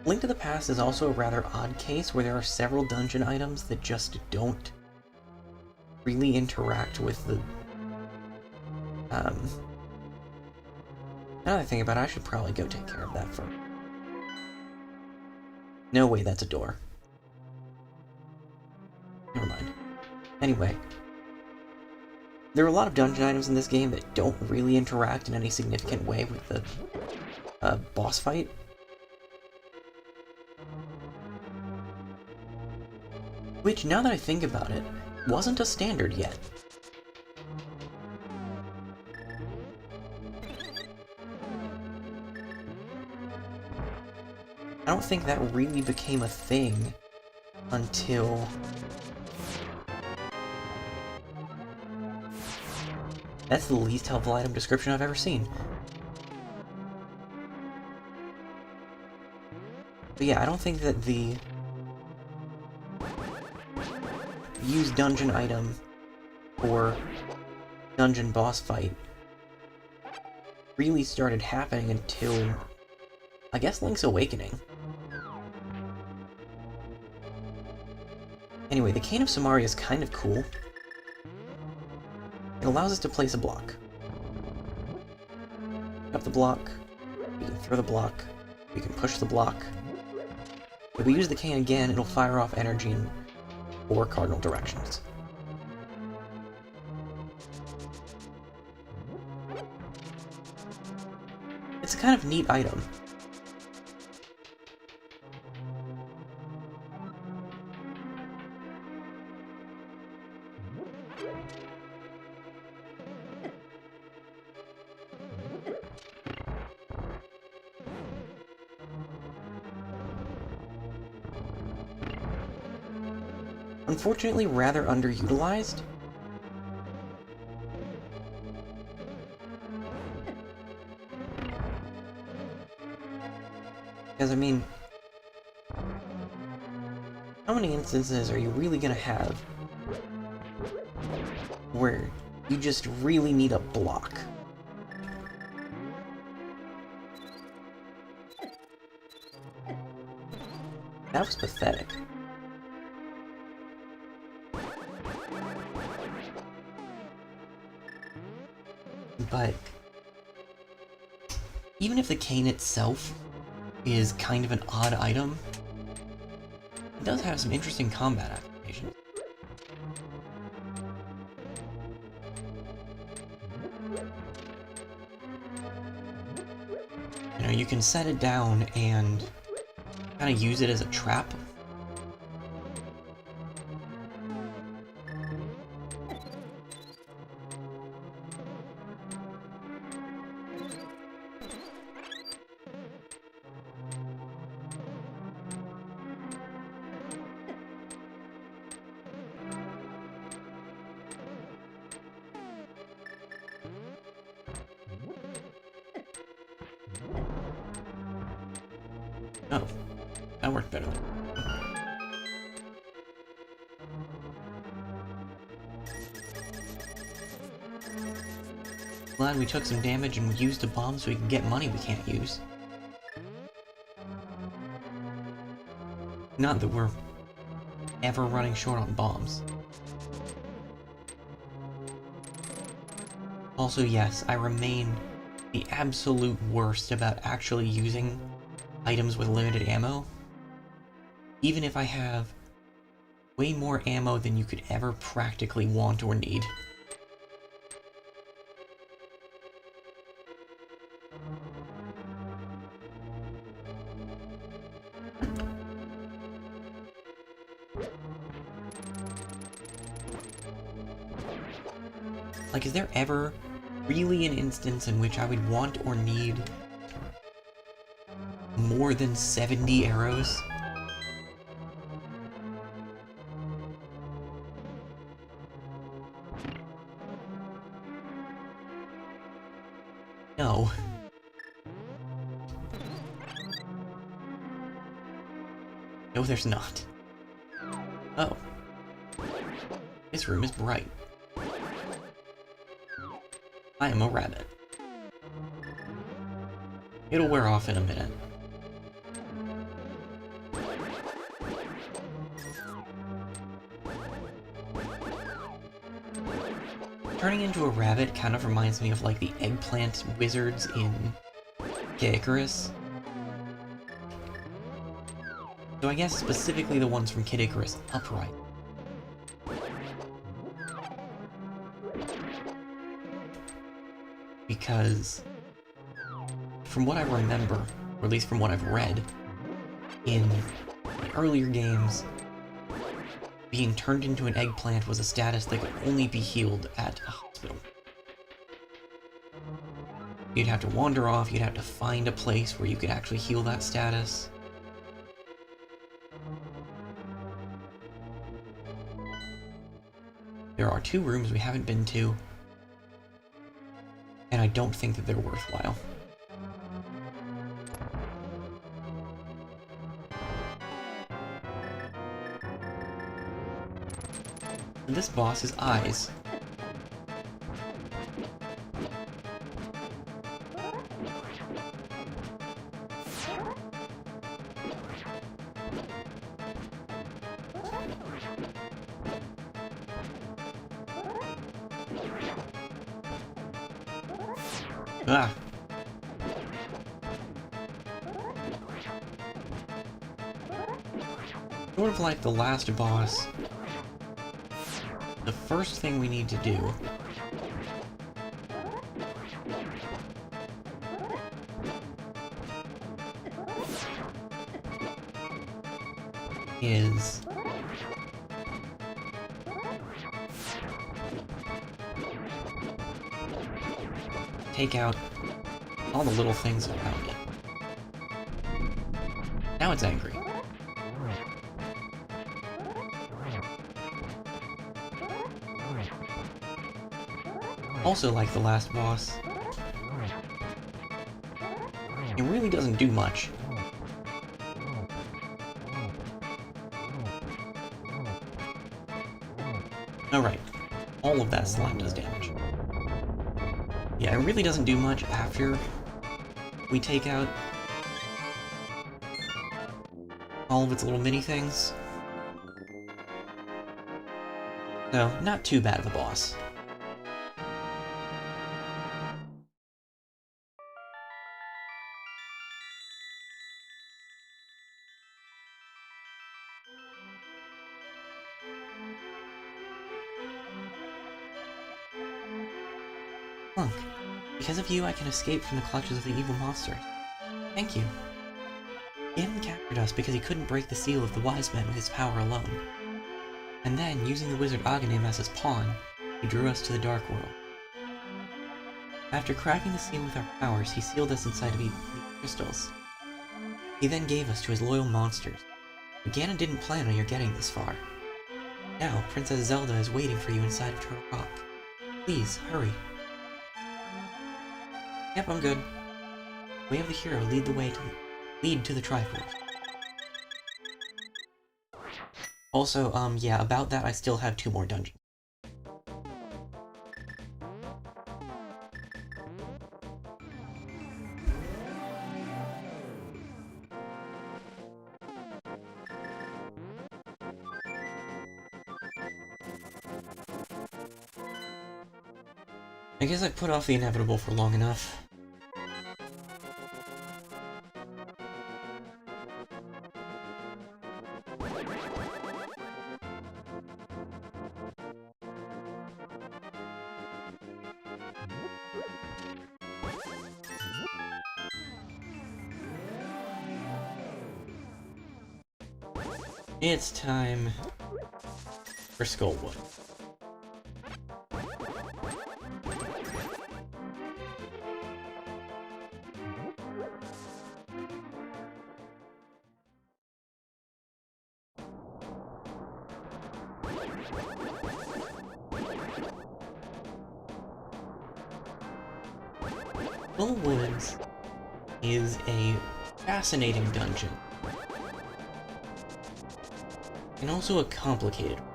Link to the Past is also a rather odd case where there are several dungeon items that just don't really interact with the... Now that I think about it, I should probably go take care of that first. No way, that's a door. Never mind. Anyway. There are a lot of dungeon items in this game that don't really interact in any significant way with the boss fight. Which, now that I think about it, wasn't a standard yet. I don't think that really became a thing until... That's the least helpful item description I've ever seen. But yeah, I don't think that the use dungeon item or dungeon boss fight really started happening until, I guess, Link's Awakening. Anyway, the Cane of Samaria is kind of cool. It allows us to place a block. Pick up the block, we can throw the block, we can push the block. If we use the cane again, it'll fire off energy in 4 cardinal directions. It's a kind of neat item. Unfortunately, rather underutilized. Because, I mean, how many instances are you really gonna have where you just really need a block? That was pathetic. But even if the cane itself is kind of an odd item, it does have some interesting combat applications. You know, you can set it down and kind of use it as a trap. Oh, that worked better. Glad we took some damage and used a bomb so we can get money we can't use. Not that we're ever running short on bombs. Also, yes, I remain the absolute worst about actually using items with limited ammo. Even if I have way more ammo than you could ever practically want or need. Like, is there ever really an instance in which I would want or need more than 70 arrows? No. No, there's not. Oh. This room is bright. I am a rabbit. It'll wear off in a minute. Turning into a rabbit kind of reminds me of like the eggplant wizards in Kid Icarus. So I guess specifically the ones from Kid Icarus Upright. Because from what I remember, or at least from what I've read, in earlier games, being turned into an eggplant was a status that could only be healed at a hospital. You'd have to wander off, you'd have to find a place where you could actually heal that status. There are 2 rooms we haven't been to, and I don't think that they're worthwhile. this boss's eyes. Ah. Sort of like the last boss, the first thing we need to do is take out all the little things around it. Now it's angry. Also, like the last boss, it really doesn't do much. Alright, all of that slime does damage. Yeah, it really doesn't do much after we take out all of its little mini things. So, not too bad of a boss. Clunk, because of you I can escape from the clutches of the evil monster. Thank you. Ganon captured us because he couldn't break the seal of the wise men with his power alone. And then, using the wizard Aghanim as his pawn, he drew us to the Dark World. After cracking the seal with our powers, he sealed us inside of the crystals. He then gave us to his loyal monsters. But Ganon didn't plan on your getting this far. Now, Princess Zelda is waiting for you inside of Turtle Rock. Please, hurry. Yep, I'm good. Way of the Hero lead to the Triforce. Also, yeah, about that, I still have 2 more dungeons. I guess I've put off the inevitable for long enough. It's time for Skullwood. Skullwoods is a fascinating dungeon. And also a complicated one.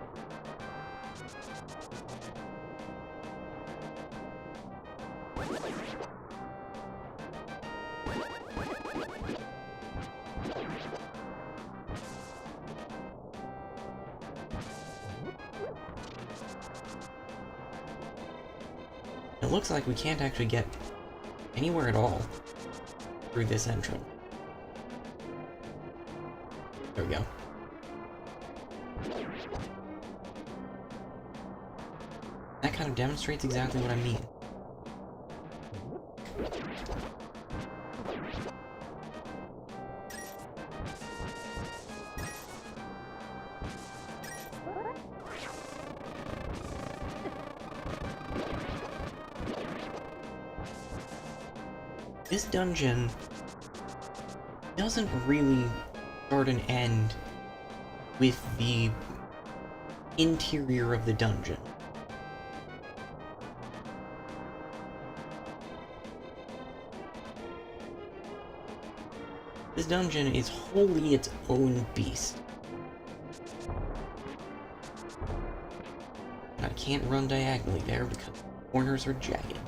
It looks like we can't actually get anywhere at all through this entrance. There we go. That kind of demonstrates exactly what I mean. This dungeon doesn't really start and end with the interior of the dungeon. This dungeon is wholly its own beast. And I can't run diagonally there because the corners are jagged.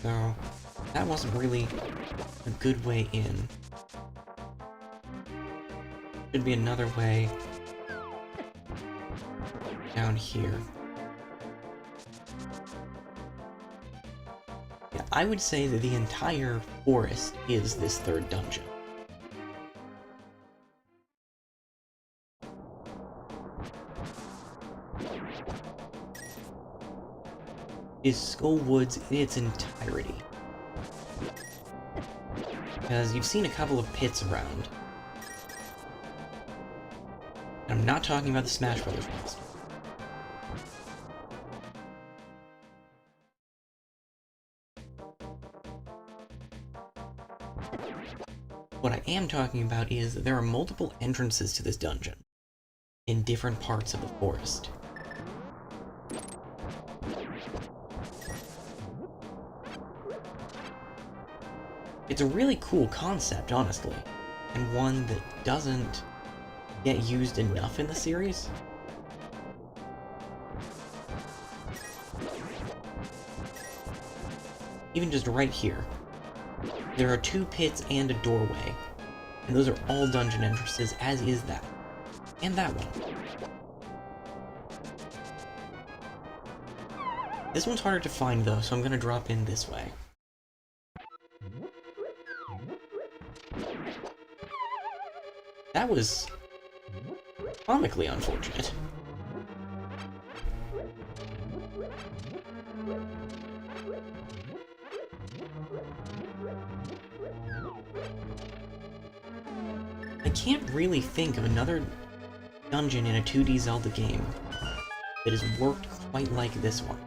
So, that wasn't really a good way in. Should be another way down here. Yeah, I would say that the entire forest is this third dungeon. Is Skull Woods in its entirety. Because you've seen a couple of pits around. And I'm not talking about the Smash Brothers monster. What I am talking about is that there are multiple entrances to this dungeon in different parts of the forest. It's a really cool concept, honestly, and one that doesn't get used enough in the series. Even just right here, there are 2 pits and a doorway, and those are all dungeon entrances, as is that. And that one. This one's harder to find though, so I'm gonna drop in this way. That was comically unfortunate. I can't really think of another dungeon in a 2D Zelda game that has worked quite like this one.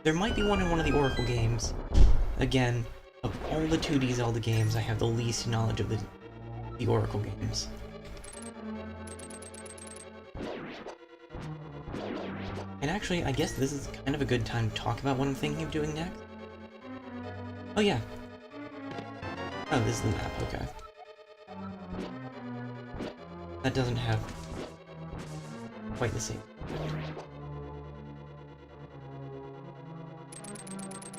There might be one in one of the Oracle games. Again, of all the 2D Zelda games, I have the least knowledge of the Oracle games. And actually, I guess this is kind of a good time to talk about what I'm thinking of doing next. Oh yeah. Oh, this is the map, okay. That doesn't have quite the same.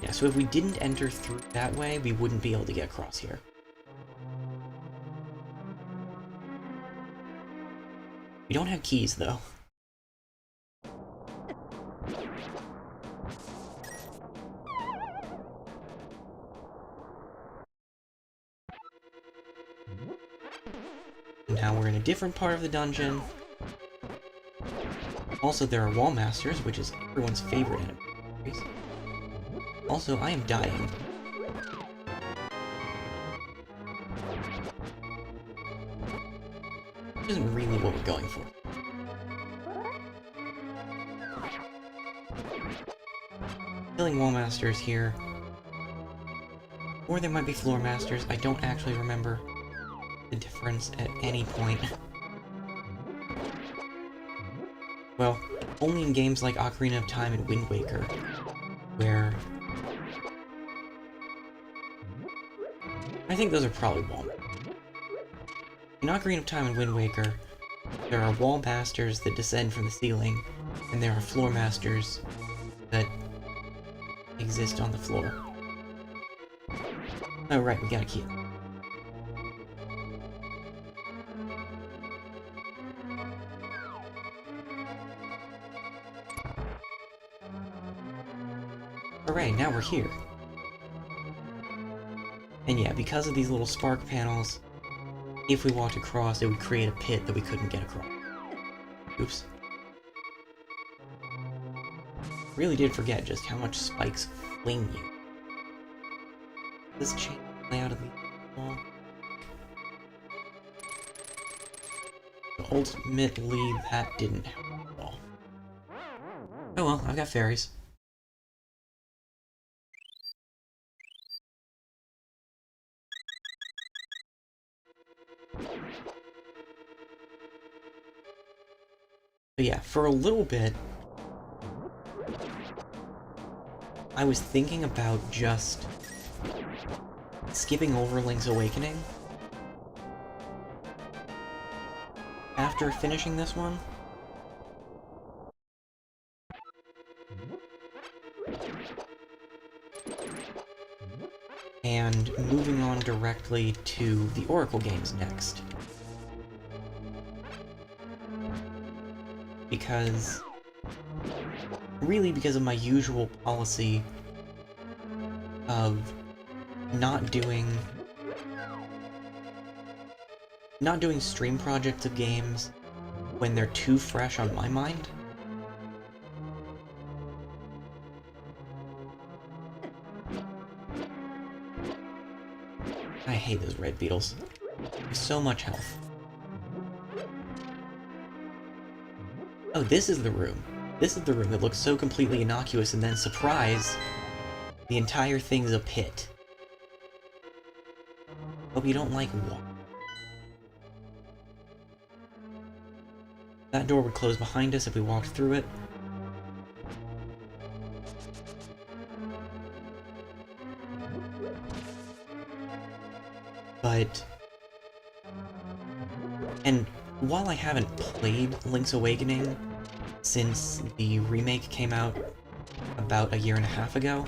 Yeah, so if we didn't enter through that way, we wouldn't be able to get across here. We don't have keys, though. Now we're in a different part of the dungeon. Also, there are wall masters, which is everyone's favorite enemy. Also, I am dying. Which isn't really what we're going for. Killing wall masters here. Or there might be floor masters. I don't actually remember the difference at any point. Well, only in games like Ocarina of Time and Wind Waker, where I think those are probably wall. In Ocarina of Time and Wind Waker, there are wall masters that descend from the ceiling, and there are floor masters that exist on the floor. Oh right, we got a key. Hooray, now we're here. And yeah, because of these little spark panels, if we walked across, it would create a pit that we couldn't get across. Oops. Really did forget just how much spikes fling you. This change the layout of the wall. Ultimately, that didn't help at all. Oh well, I've got fairies. But yeah, for a little bit, I was thinking about just skipping over Link's Awakening after finishing this one. And moving on directly to the Oracle games next. Because of my usual policy of not doing stream projects of games when they're too fresh on my mind. I hate those red beetles. There's so much health. Oh, this is the room. This is the room that looks so completely innocuous, and then, surprise, the entire thing's a pit. Hope you don't like water. That door would close behind us if we walked through it. But... and while I haven't played Link's Awakening since the remake came out about 1.5 years ago,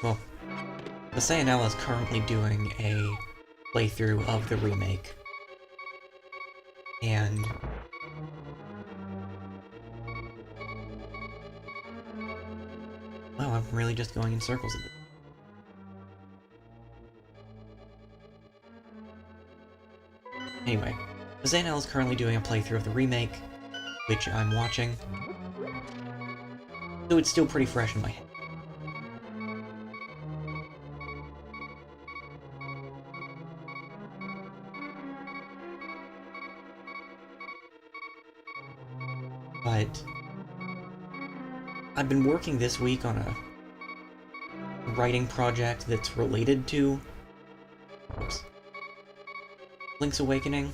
well, Mesayanella is currently doing a playthrough of the remake, and wow, I'm really just going in circles at this. Anyway, Mesayanella is currently doing a playthrough of the remake, which I'm watching, so it's still pretty fresh in my head. But I've been working this week on a writing project that's related to Link's Awakening,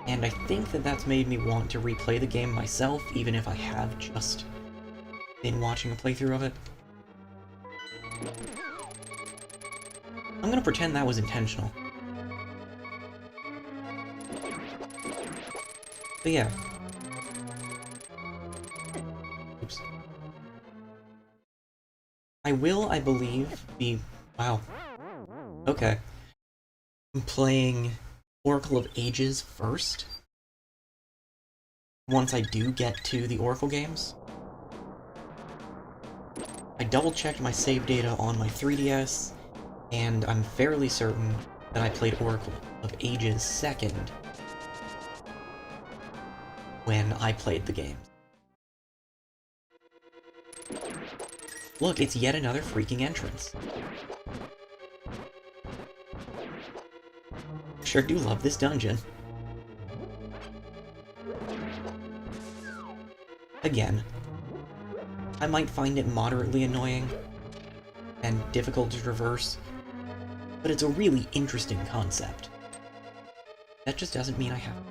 and I think that that's made me want to replay the game myself, even if I have just been watching a playthrough of it. I'm gonna pretend that was intentional. But yeah. Oops. I will, I believe, be... wow. Okay. I'm playing Oracle of Ages first, once I do get to the Oracle games. I double-checked my save data on my 3DS, and I'm fairly certain that I played Oracle of Ages second when I played the game. Look, it's yet another freaking entrance. Sure do love this dungeon. Again, I might find it moderately annoying and difficult to traverse, but it's a really interesting concept. That just doesn't mean I have to.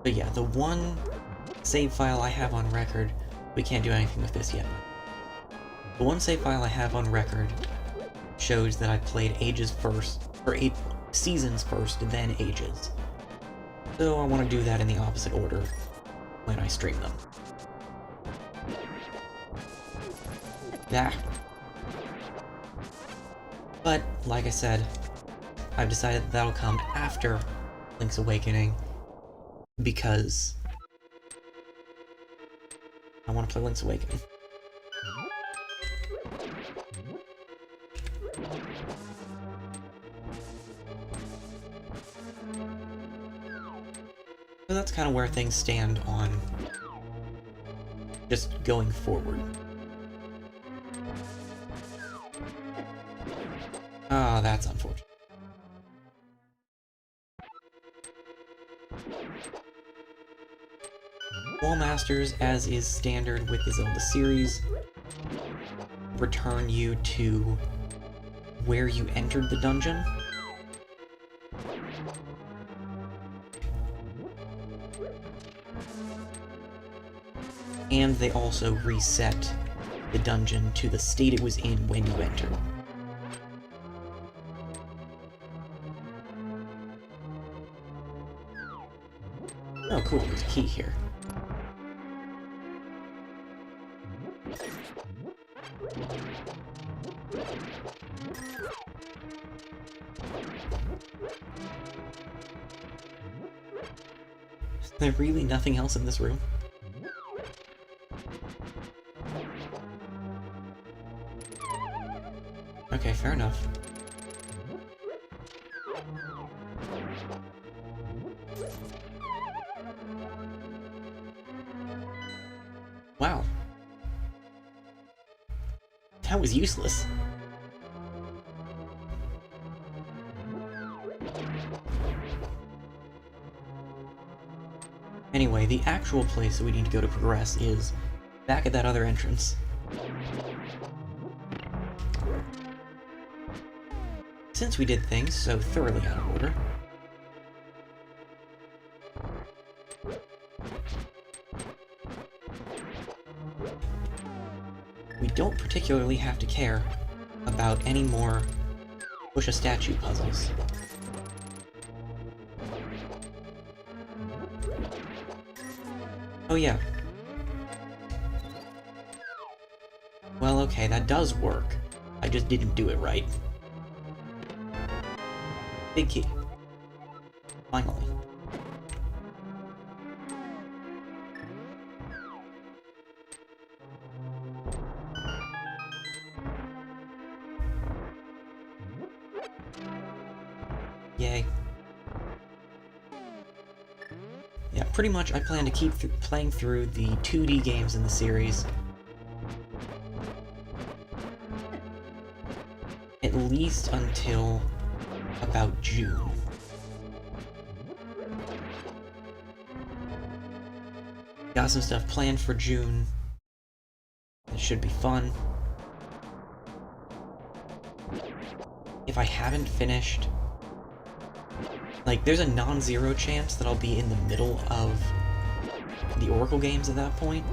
But yeah, the one save file I have on record, we can't do anything with this yet. The one save file I have on record shows that I played Ages first, or Seasons first, then Ages. So I want to do that in the opposite order when I stream them. Ah. But, like I said, I've decided that that'll come after Link's Awakening, because I want to play Link's Awakening. So that's kind of where things stand on just going forward. Ah, that's unfortunate. Wall Masters, as is standard with the Zelda series, return you to where you entered the dungeon. And they also reset the dungeon to the state it was in when you entered. Oh cool, there's a key here. Is there really nothing else in this room? Okay, fair enough. Wow. That was useless. Anyway, the actual place that we need to go to progress is back at that other entrance. Since we did things so thoroughly out of order, we don't particularly have to care about any more push-a-statue puzzles. Oh yeah. Well, okay, that does work. I just didn't do it right. Big key. Finally. Yay. Yeah, pretty much I plan to keep playing through the 2D games in the series. At least until about June. Got some stuff planned for June. It should be fun. If I haven't finished... Like, there's a non-zero chance that I'll be in the middle of the Oracle games at that point.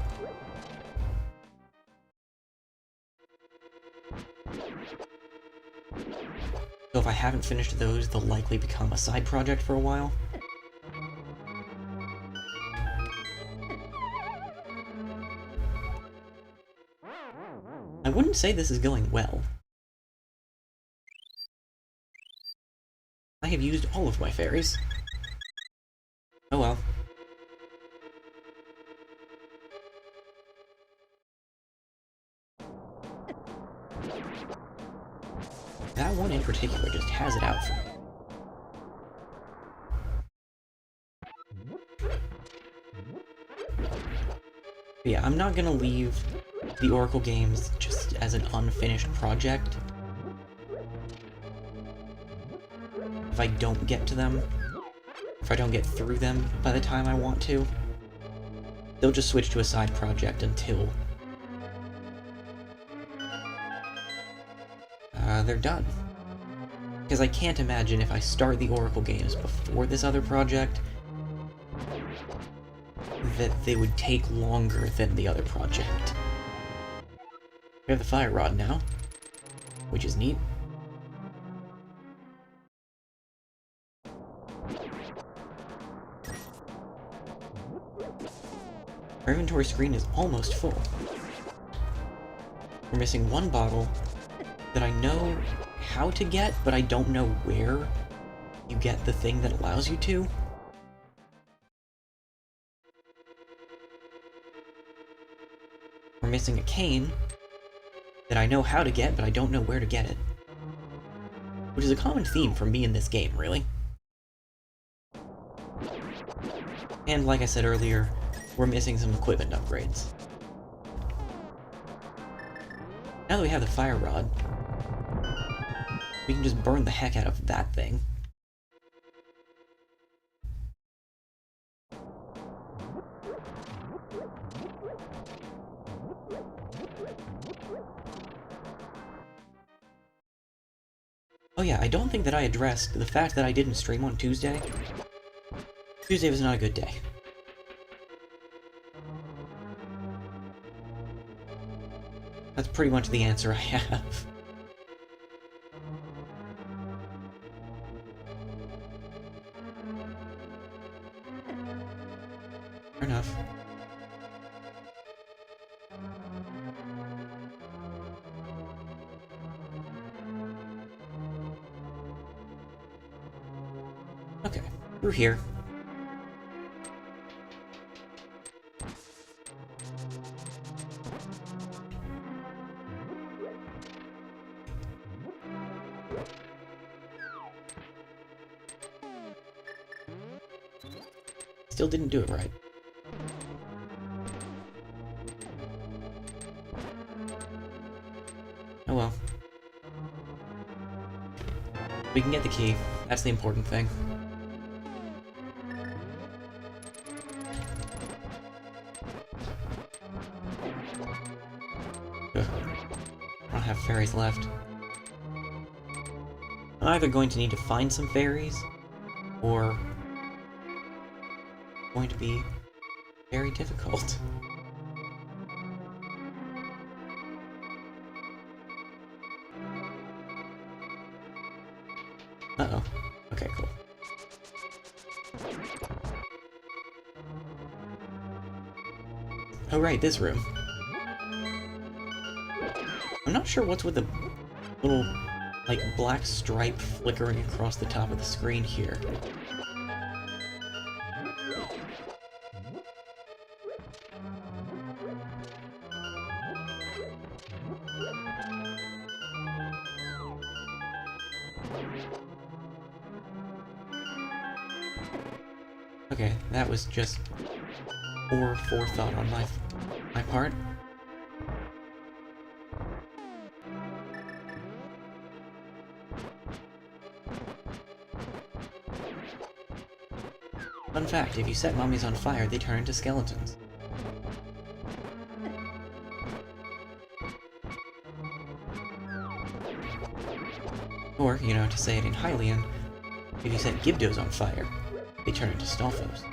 So if I haven't finished those, they'll likely become a side project for a while. I wouldn't say this is going well. I have used all of my fairies. Oh well. That one in particular just has it out for me. But yeah, I'm not gonna leave the Oracle games just as an unfinished project. If I don't get to them, if I don't get through them by the time I want to, they'll just switch to a side project until they're done. Because I can't imagine if I start the Oracle games before this other project, that they would take longer than the other project. We have the fire rod now, which is neat. Our inventory screen is almost full. We're missing one bottle that I know how to get, but I don't know where you get the thing that allows you to. We're missing a cane that I know how to get, but I don't know where to get it. Which is a common theme for me in this game, really. And like I said earlier, we're missing some equipment upgrades. Now that we have the fire rod, We can just burn the heck out of that thing. Oh yeah, I don't think that I addressed the fact that I didn't stream on Tuesday. Tuesday was not a good day. That's pretty much the answer I have. Fair enough. Okay, we're here. Still didn't do it right. Oh well. We can get the key. That's the important thing. Ugh. I don't have fairies left. I'm either going to need to find some fairies, or going to be very difficult. Uh-oh. Okay, cool. Oh right, this room. I'm not sure what's with the little, like, black stripe flickering across the top of the screen here. Okay, that was just poor forethought on my part. Fun fact, if you set mummies on fire, they turn into skeletons. Or, you know, to say it in Hylian, if you set Gibdos on fire, they turn into Stalfos.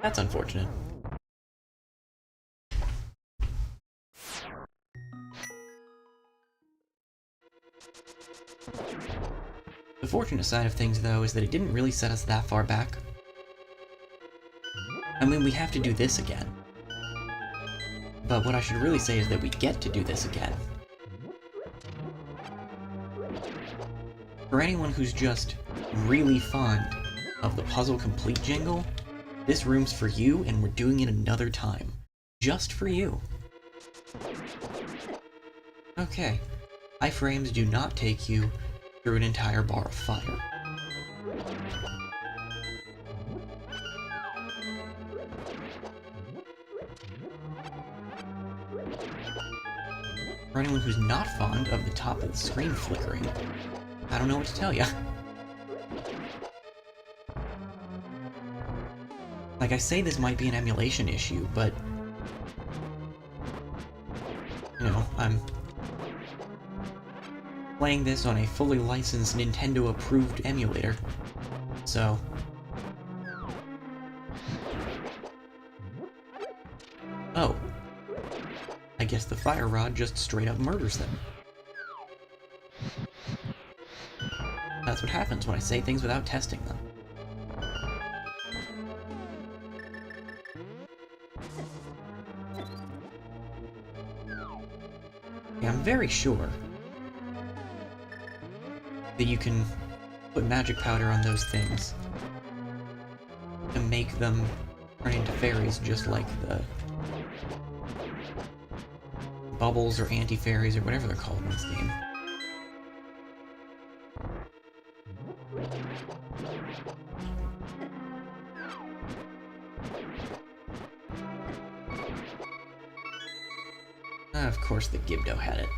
That's unfortunate. The fortunate side of things, though, is that it didn't really set us that far back. I mean, we have to do this again. But what I should really say is that we get to do this again. For anyone who's just really fond of the puzzle complete jingle, this room's for you, and we're doing it another time. Just for you. Okay. Iframes do not take you through an entire bar of fire. For anyone who's not fond of the top of the screen flickering, I don't know what to tell ya. Like, I say this might be an emulation issue, but you know, I'm playing this on a fully licensed Nintendo-approved emulator, so oh, I guess the fire rod just straight up murders them. That's what happens when I say things without testing them. Yeah, I'm very sure that you can put magic powder on those things to make them turn into fairies, just like the bubbles or anti-fairies or whatever they're called in this game. Of course the Gibdo had it.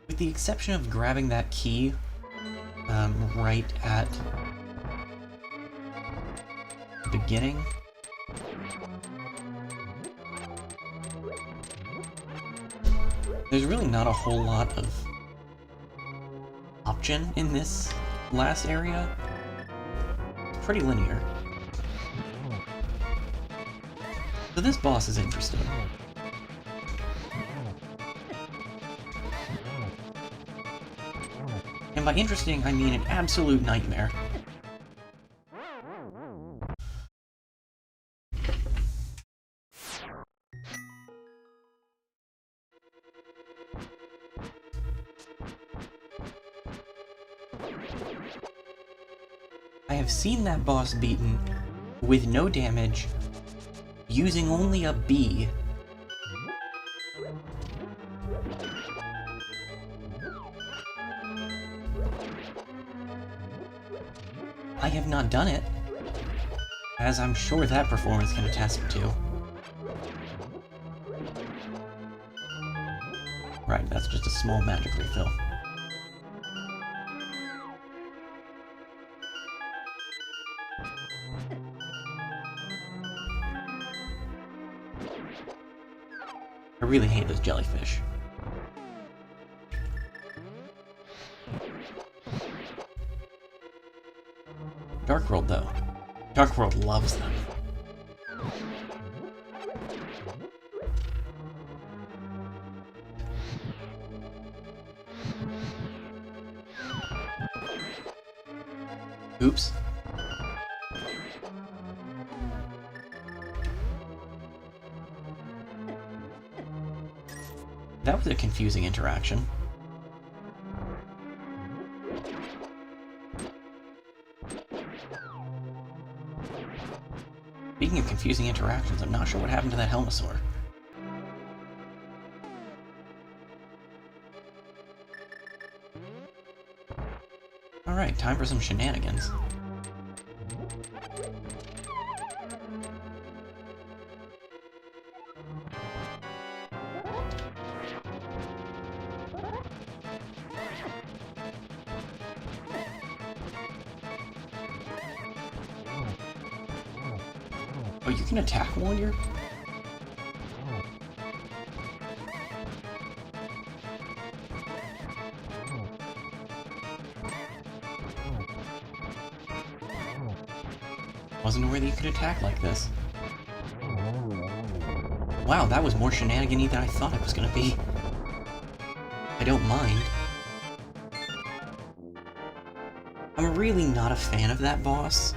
With the exception of grabbing that key right at the beginning, there's really not a whole lot of option in this last area. It's pretty linear. So this boss is interesting. And by interesting, I mean an absolute nightmare. I have seen that boss beaten with no damage, using only a B. I have not done it, as I'm sure that performance can attest to. Right, that's just a small magic refill. I really hate those jellyfish. Dark World, though. Dark World loves them. Oops. That was a confusing interaction. Speaking of confusing interactions, I'm not sure what happened to that Helmasaur. Alright, time for some shenanigans. Oh, you can attack Warrior? Wasn't aware that you could attack like this. Wow, that was more shenanigan-y than I thought it was gonna be. I don't mind. I'm really not a fan of that boss,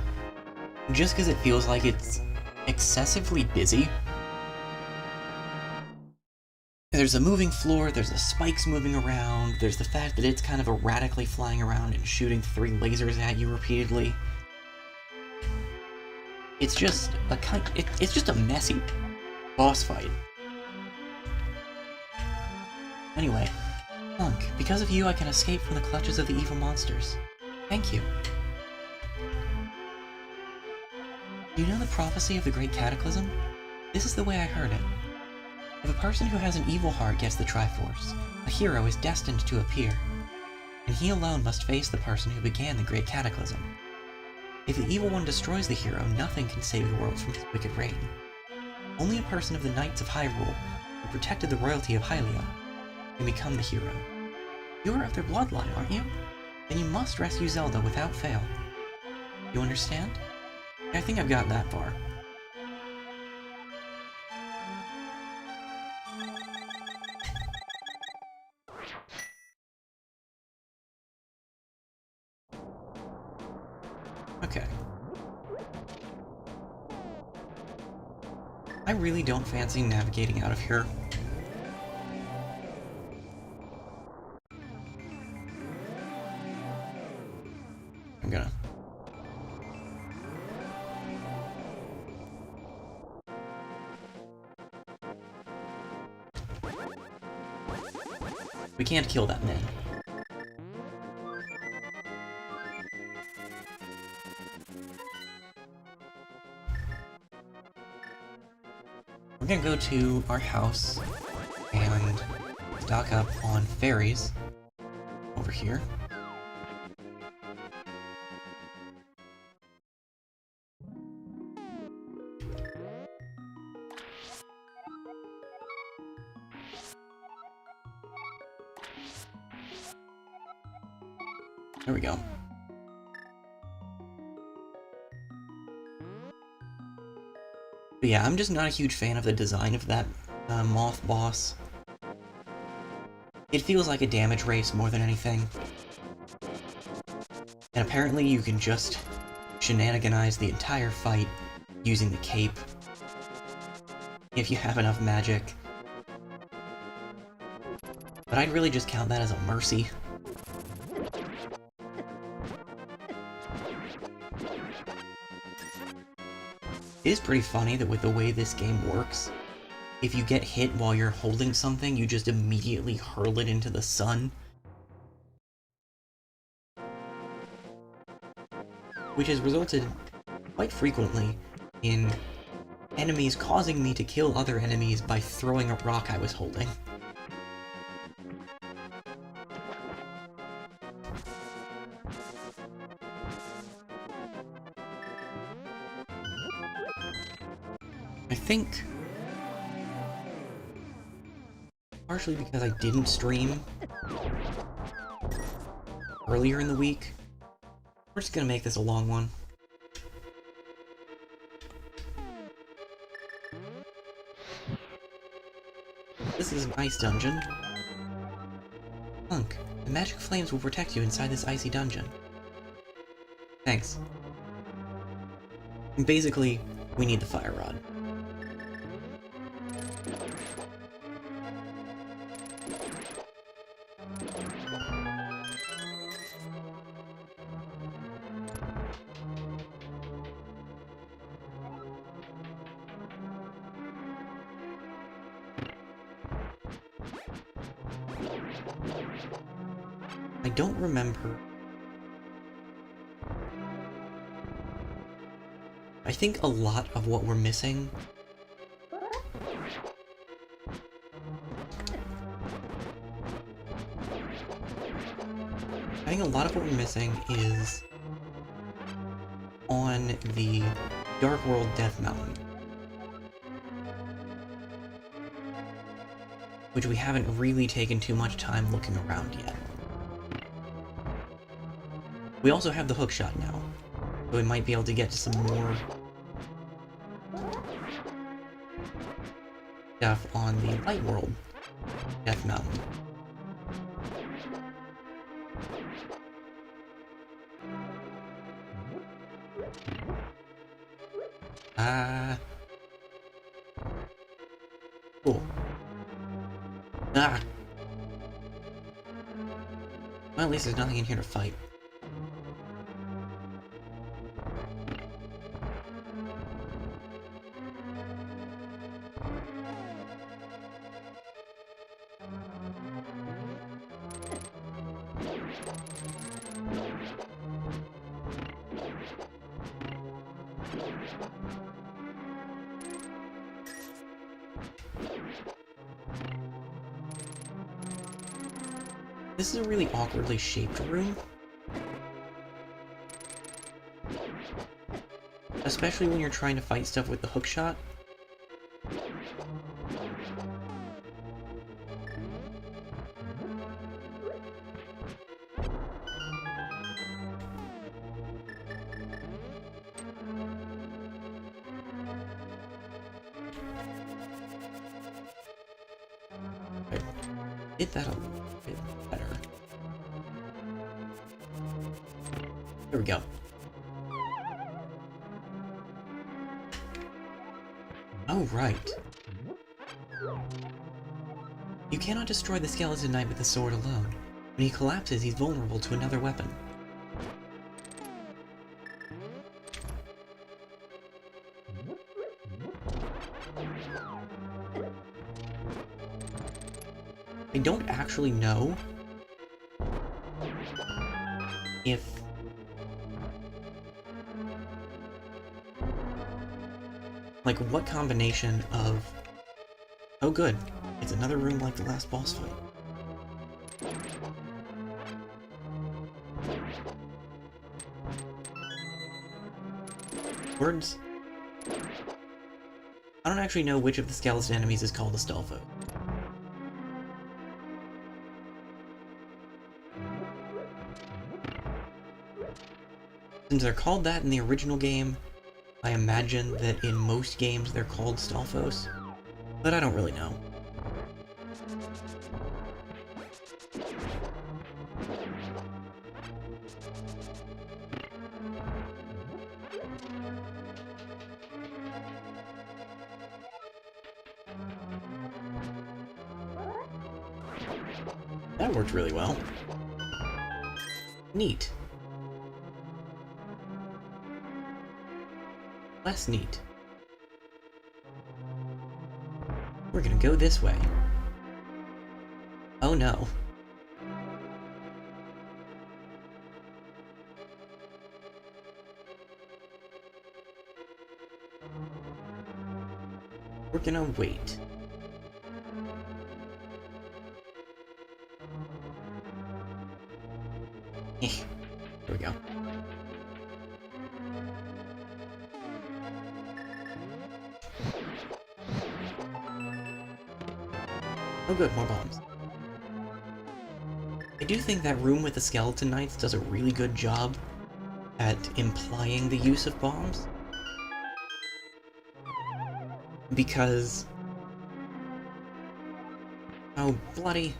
just because it feels like it's excessively busy. There's a moving floor, there's the spikes moving around, there's the fact that it's kind of erratically flying around and shooting 3 lasers at you repeatedly. It's just a it's just a messy boss fight. Anyway, Monk, because of you I can escape from the clutches of the evil monsters. Thank you. Do you know the prophecy of the Great Cataclysm? This is the way I heard it. If a person who has an evil heart gets the Triforce, a hero is destined to appear, and he alone must face the person who began the Great Cataclysm. If the evil one destroys the hero, nothing can save the world from his wicked reign. Only a person of the Knights of Hyrule, who protected the royalty of Hylia, can become the hero. You are of their bloodline, aren't you? Then you must rescue Zelda without fail. You understand? I think I've got that far. Okay. I really don't fancy navigating out of here. I'm gonna... We can't kill that man. We're gonna go to our house and stock up on fairies over here. There we go. But yeah, I'm just not a huge fan of the design of that moth boss. It feels like a damage race more than anything. And apparently you can just shenaniganize the entire fight using the cape if you have enough magic. But I'd really just count that as a mercy. It is pretty funny that with the way this game works, if you get hit while you're holding something, you just immediately hurl it into the sun. Which has resulted quite frequently in enemies causing me to kill other enemies by throwing a rock I was holding. I think, partially because I didn't stream earlier in the week, we're just gonna make this a long one. This is an ice dungeon. Clunk, the magic flames will protect you inside this icy dungeon. Thanks. And basically, we need the fire rod. I don't remember. I think a lot of what we're missing is on the Dark World Death Mountain, which we haven't really taken too much time looking around yet. We also have the hookshot now, so we might be able to get to some more stuff on the Light World Death Mountain. Cool. Ah! Well, at least there's nothing in here to fight. This is a really awkwardly shaped room. Especially when you're trying to fight stuff with the hookshot. Did that a little bit better. There we go. Oh, right. You cannot destroy the Skeleton Knight with the sword alone. When he collapses, he's vulnerable to another weapon. I don't actually know if like what combination of... Oh good, it's another room like the last boss fight. Words. I don't actually know which of the skeleton enemies is called a Stalfo. Since they're called that in the original game, I imagine that in most games they're called Stalfos, but I don't really know. That worked really well. Neat. Less neat. We're gonna go this way. Oh no. We're gonna wait. There we go. Oh good, more bombs. I do think that room with the Skeleton Knights does a really good job at implying the use of bombs. Because... Oh, bloody...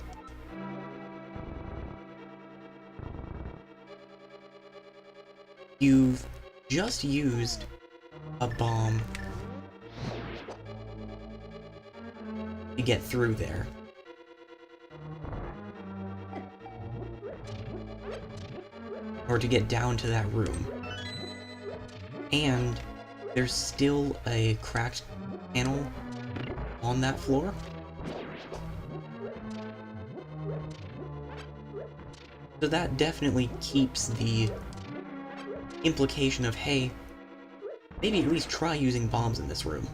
You've just used a bomb to get through there. Or to get down to that room. And there's still a cracked panel on that floor. So that definitely keeps the implication of, hey, maybe at least try using bombs in this room.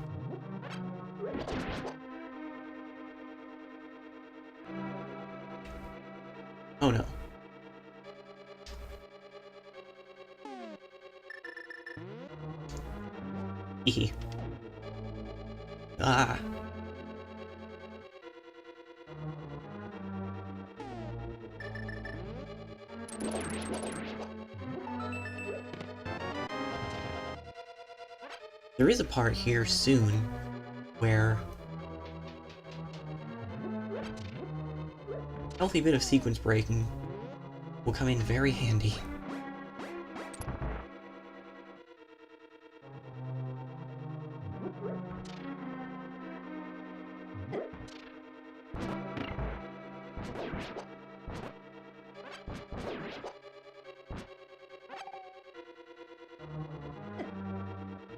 Oh no. Hehe. Ah. There is a part here soon where a healthy bit of sequence breaking will come in very handy.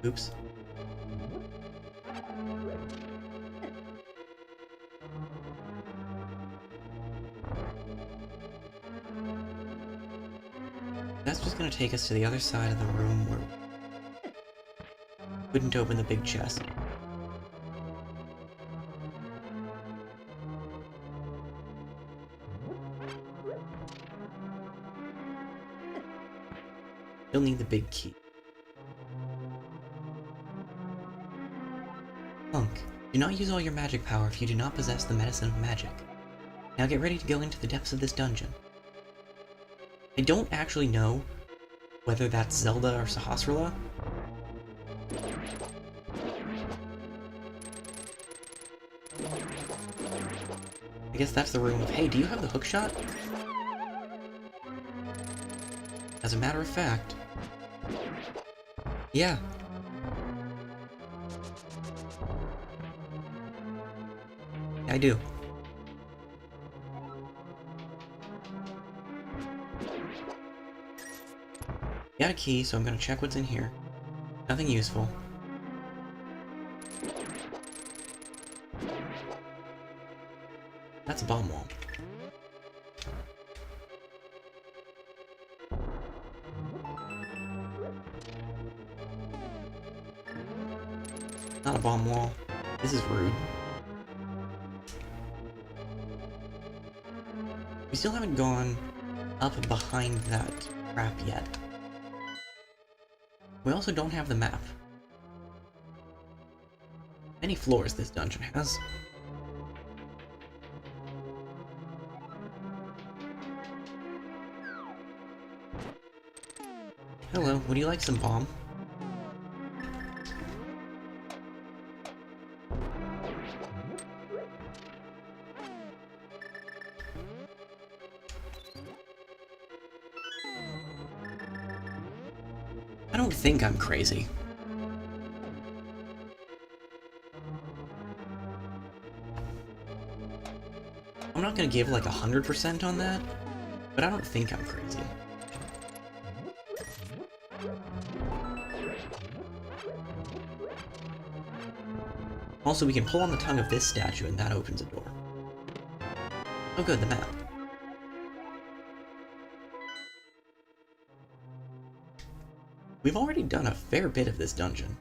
Oops. That's just gonna take us to the other side of the room where we couldn't open the big chest. You'll need the big key. Monk, do not use all your magic power if you do not possess the medicine of magic. Now get ready to go into the depths of this dungeon. I don't actually know whether that's Zelda or Sahasrahla. I guess that's the room of, hey, do you have the hookshot? As a matter of fact... Yeah. I do. Got a key, so I'm gonna check what's in here. Nothing useful. That's a bomb wall. Not a bomb wall. This is rude. We still haven't gone up behind that trap yet. We also don't have the map. Many floors this dungeon has. Hello, would you like some bomb? I don't think I'm crazy. I'm not gonna give like 100% on that, but I don't think I'm crazy. Also, we can pull on the tongue of this statue and that opens a door. Oh good, the map. We've already done a fair bit of this dungeon.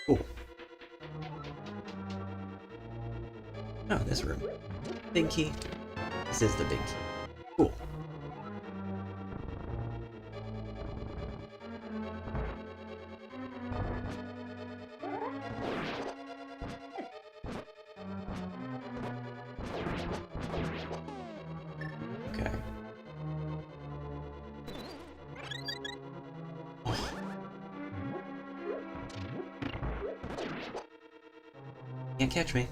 Cool. Oh, this room. Big key. This is the big key. Cool. Okay. Oh. Can't catch me.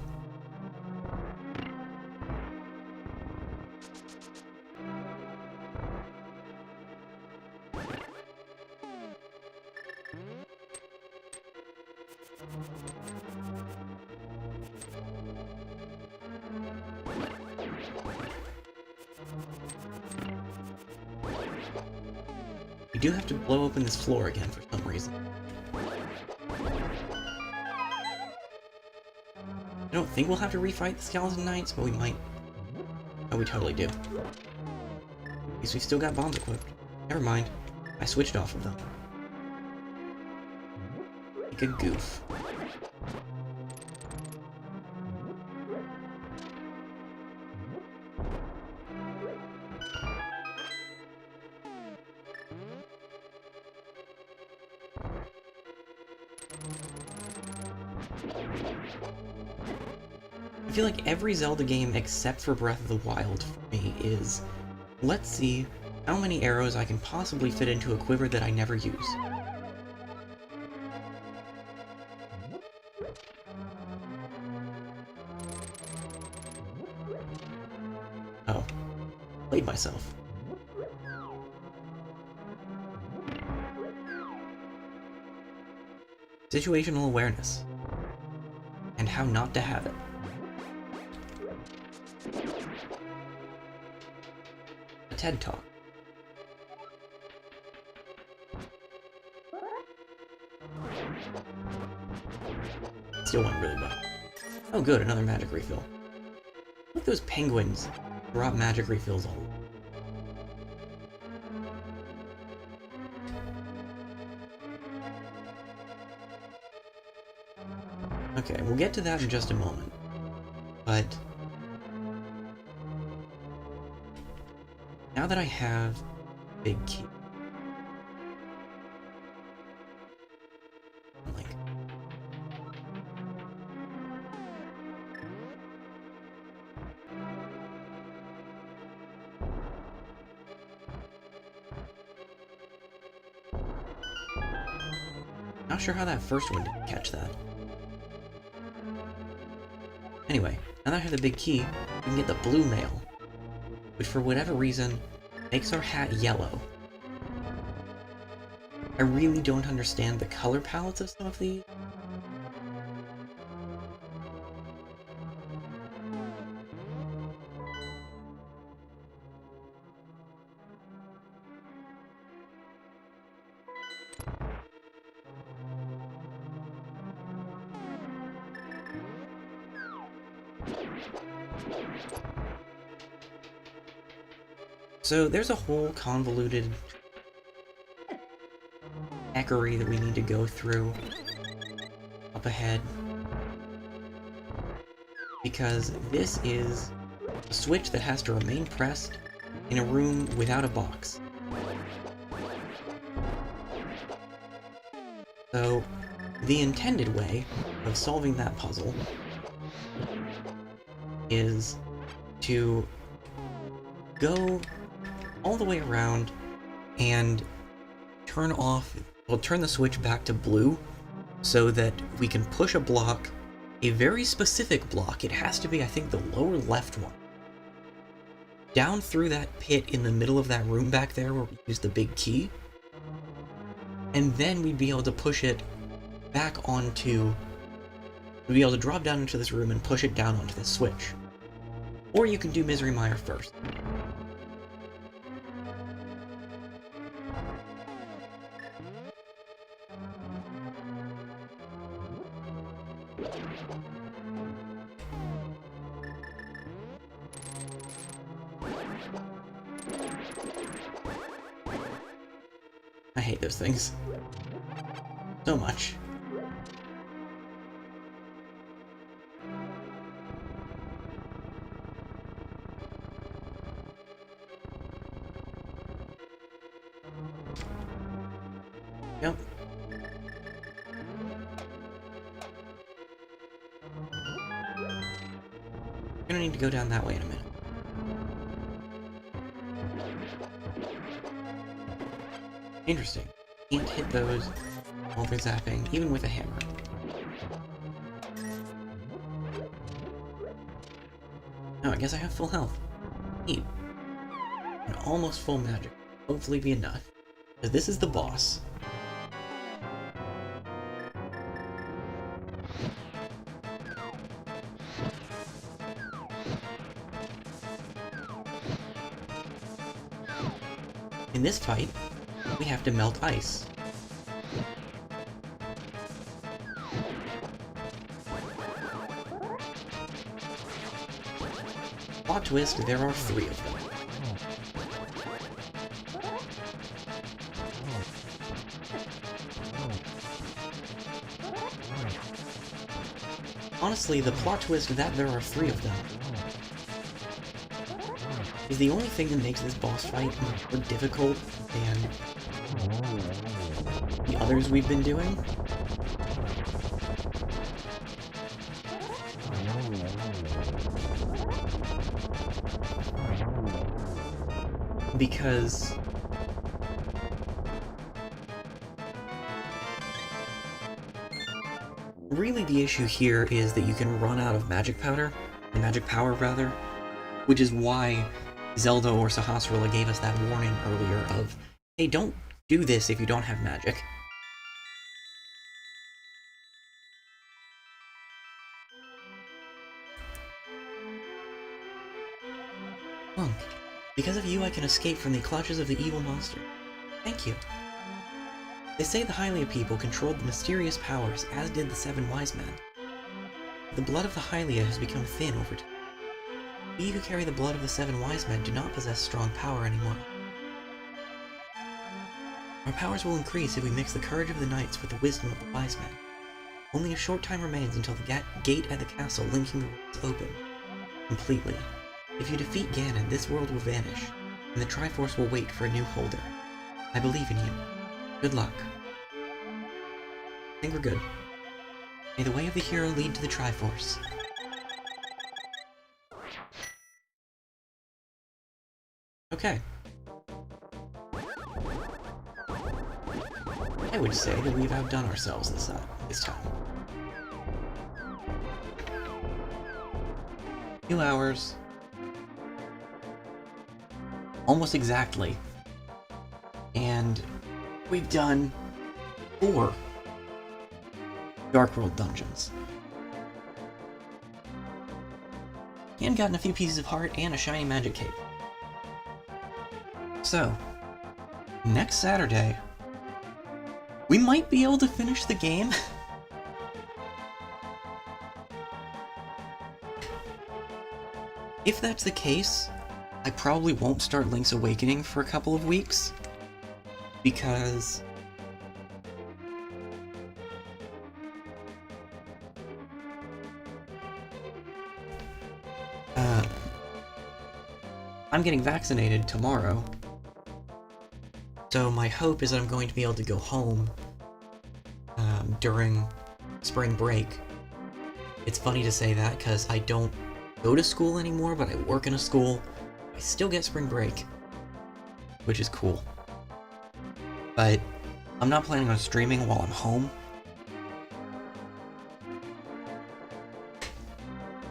We do have to blow open this floor again for some reason. I don't think we'll have to refight the Skeleton Knights, but we might. Oh, we totally do. Because we've still got bombs equipped. Never mind. I switched off of them. Like a goof. I feel like every Zelda game except for Breath of the Wild for me is, let's see how many arrows I can possibly fit into a quiver that I never use. Oh, played myself. Situational awareness. And how not to have it. A TED Talk. Still went really well. Oh good, another magic refill. Look at those penguins drop magic refills all over. Okay, we'll get to that in just a moment, but now that I have Big Key, like, not sure how that first one didn't catch that. Anyway, now that I have the big key, we can get the blue mail, which for whatever reason makes our hat yellow. I really don't understand the color palettes of some of these. So there's a whole convoluted hackery that we need to go through up ahead, because this is a switch that has to remain pressed in a room without a box. So the intended way of solving that puzzle is to go all the way around and turn the switch back to blue so that we can push a block, a very specific block. It has to be, I think, the lower left one, down through that pit in the middle of that room back there where we use the big key, and then we'd be able to push it back onto, we'd be able to drop down into this room and push it down onto this switch. Or you can do Misery Meyer first. I hate those things so much. Yep. We're gonna need to go down that way in a minute. Interesting. Can't hit those while they're zapping, even with a hammer. Oh, I guess I have full health. Neat. And almost full magic. Hopefully be enough. Because this is the boss. In this fight, we have to melt ice. Plot twist, there are 3 of them. Honestly, the plot twist that there are 3 of them is the only thing that makes this boss fight more difficult than the others we've been doing. Because really the issue here is that you can run out of magic powder, or magic power rather, which is why Zelda or Sahasrahla gave us that warning earlier of, hey, don't do this if you don't have magic. Monk, because of you I can escape from the clutches of the evil monster. Thank you. They say the Hylia people controlled the mysterious powers, as did the 7 wise men. The blood of the Hylia has become thin over time. We who carry the blood of the 7 wise men do not possess strong power anymore. Our powers will increase if we mix the courage of the knights with the wisdom of the wise men. Only a short time remains until the gate at the castle linking the worlds open completely. If you defeat Ganon, this world will vanish, and the Triforce will wait for a new holder. I believe in you. Good luck. I think we're good. May the way of the hero lead to the Triforce. Okay. I would say that we've outdone ourselves this time. 2 hours. Almost exactly. And we've done 4 Dark World dungeons. And gotten a few pieces of heart and a shiny magic cape. So, next Saturday, we might be able to finish the game. if that's the case, I probably won't start Link's Awakening for a couple of weeks, because I'm getting vaccinated tomorrow, so my hope is that I'm going to be able to go home during spring break. It's funny to say that, because I don't go to school anymore, but I work in a school. I still get spring break, which is cool. But I'm not planning on streaming while I'm home.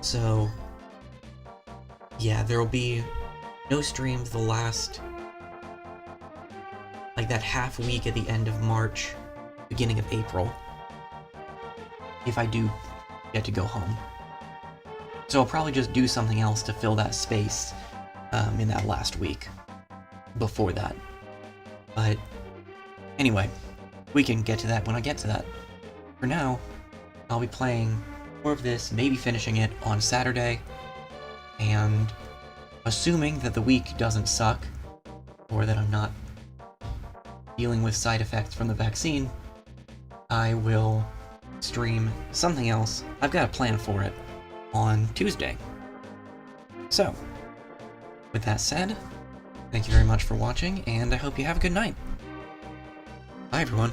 So, yeah, there will be no streams the last, like, that half week at the end of March, beginning of April, if I do get to go home. So I'll probably just do something else to fill that space in that last week before that. But anyway, we can get to that when I get to that. For now, I'll be playing more of this, maybe finishing it on Saturday, and assuming that the week doesn't suck, or that I'm not dealing with side effects from the vaccine, I will stream something else. I've got a plan for it on Tuesday. So, with that said, thank you very much for watching, and I hope you have a good night. Bye, everyone.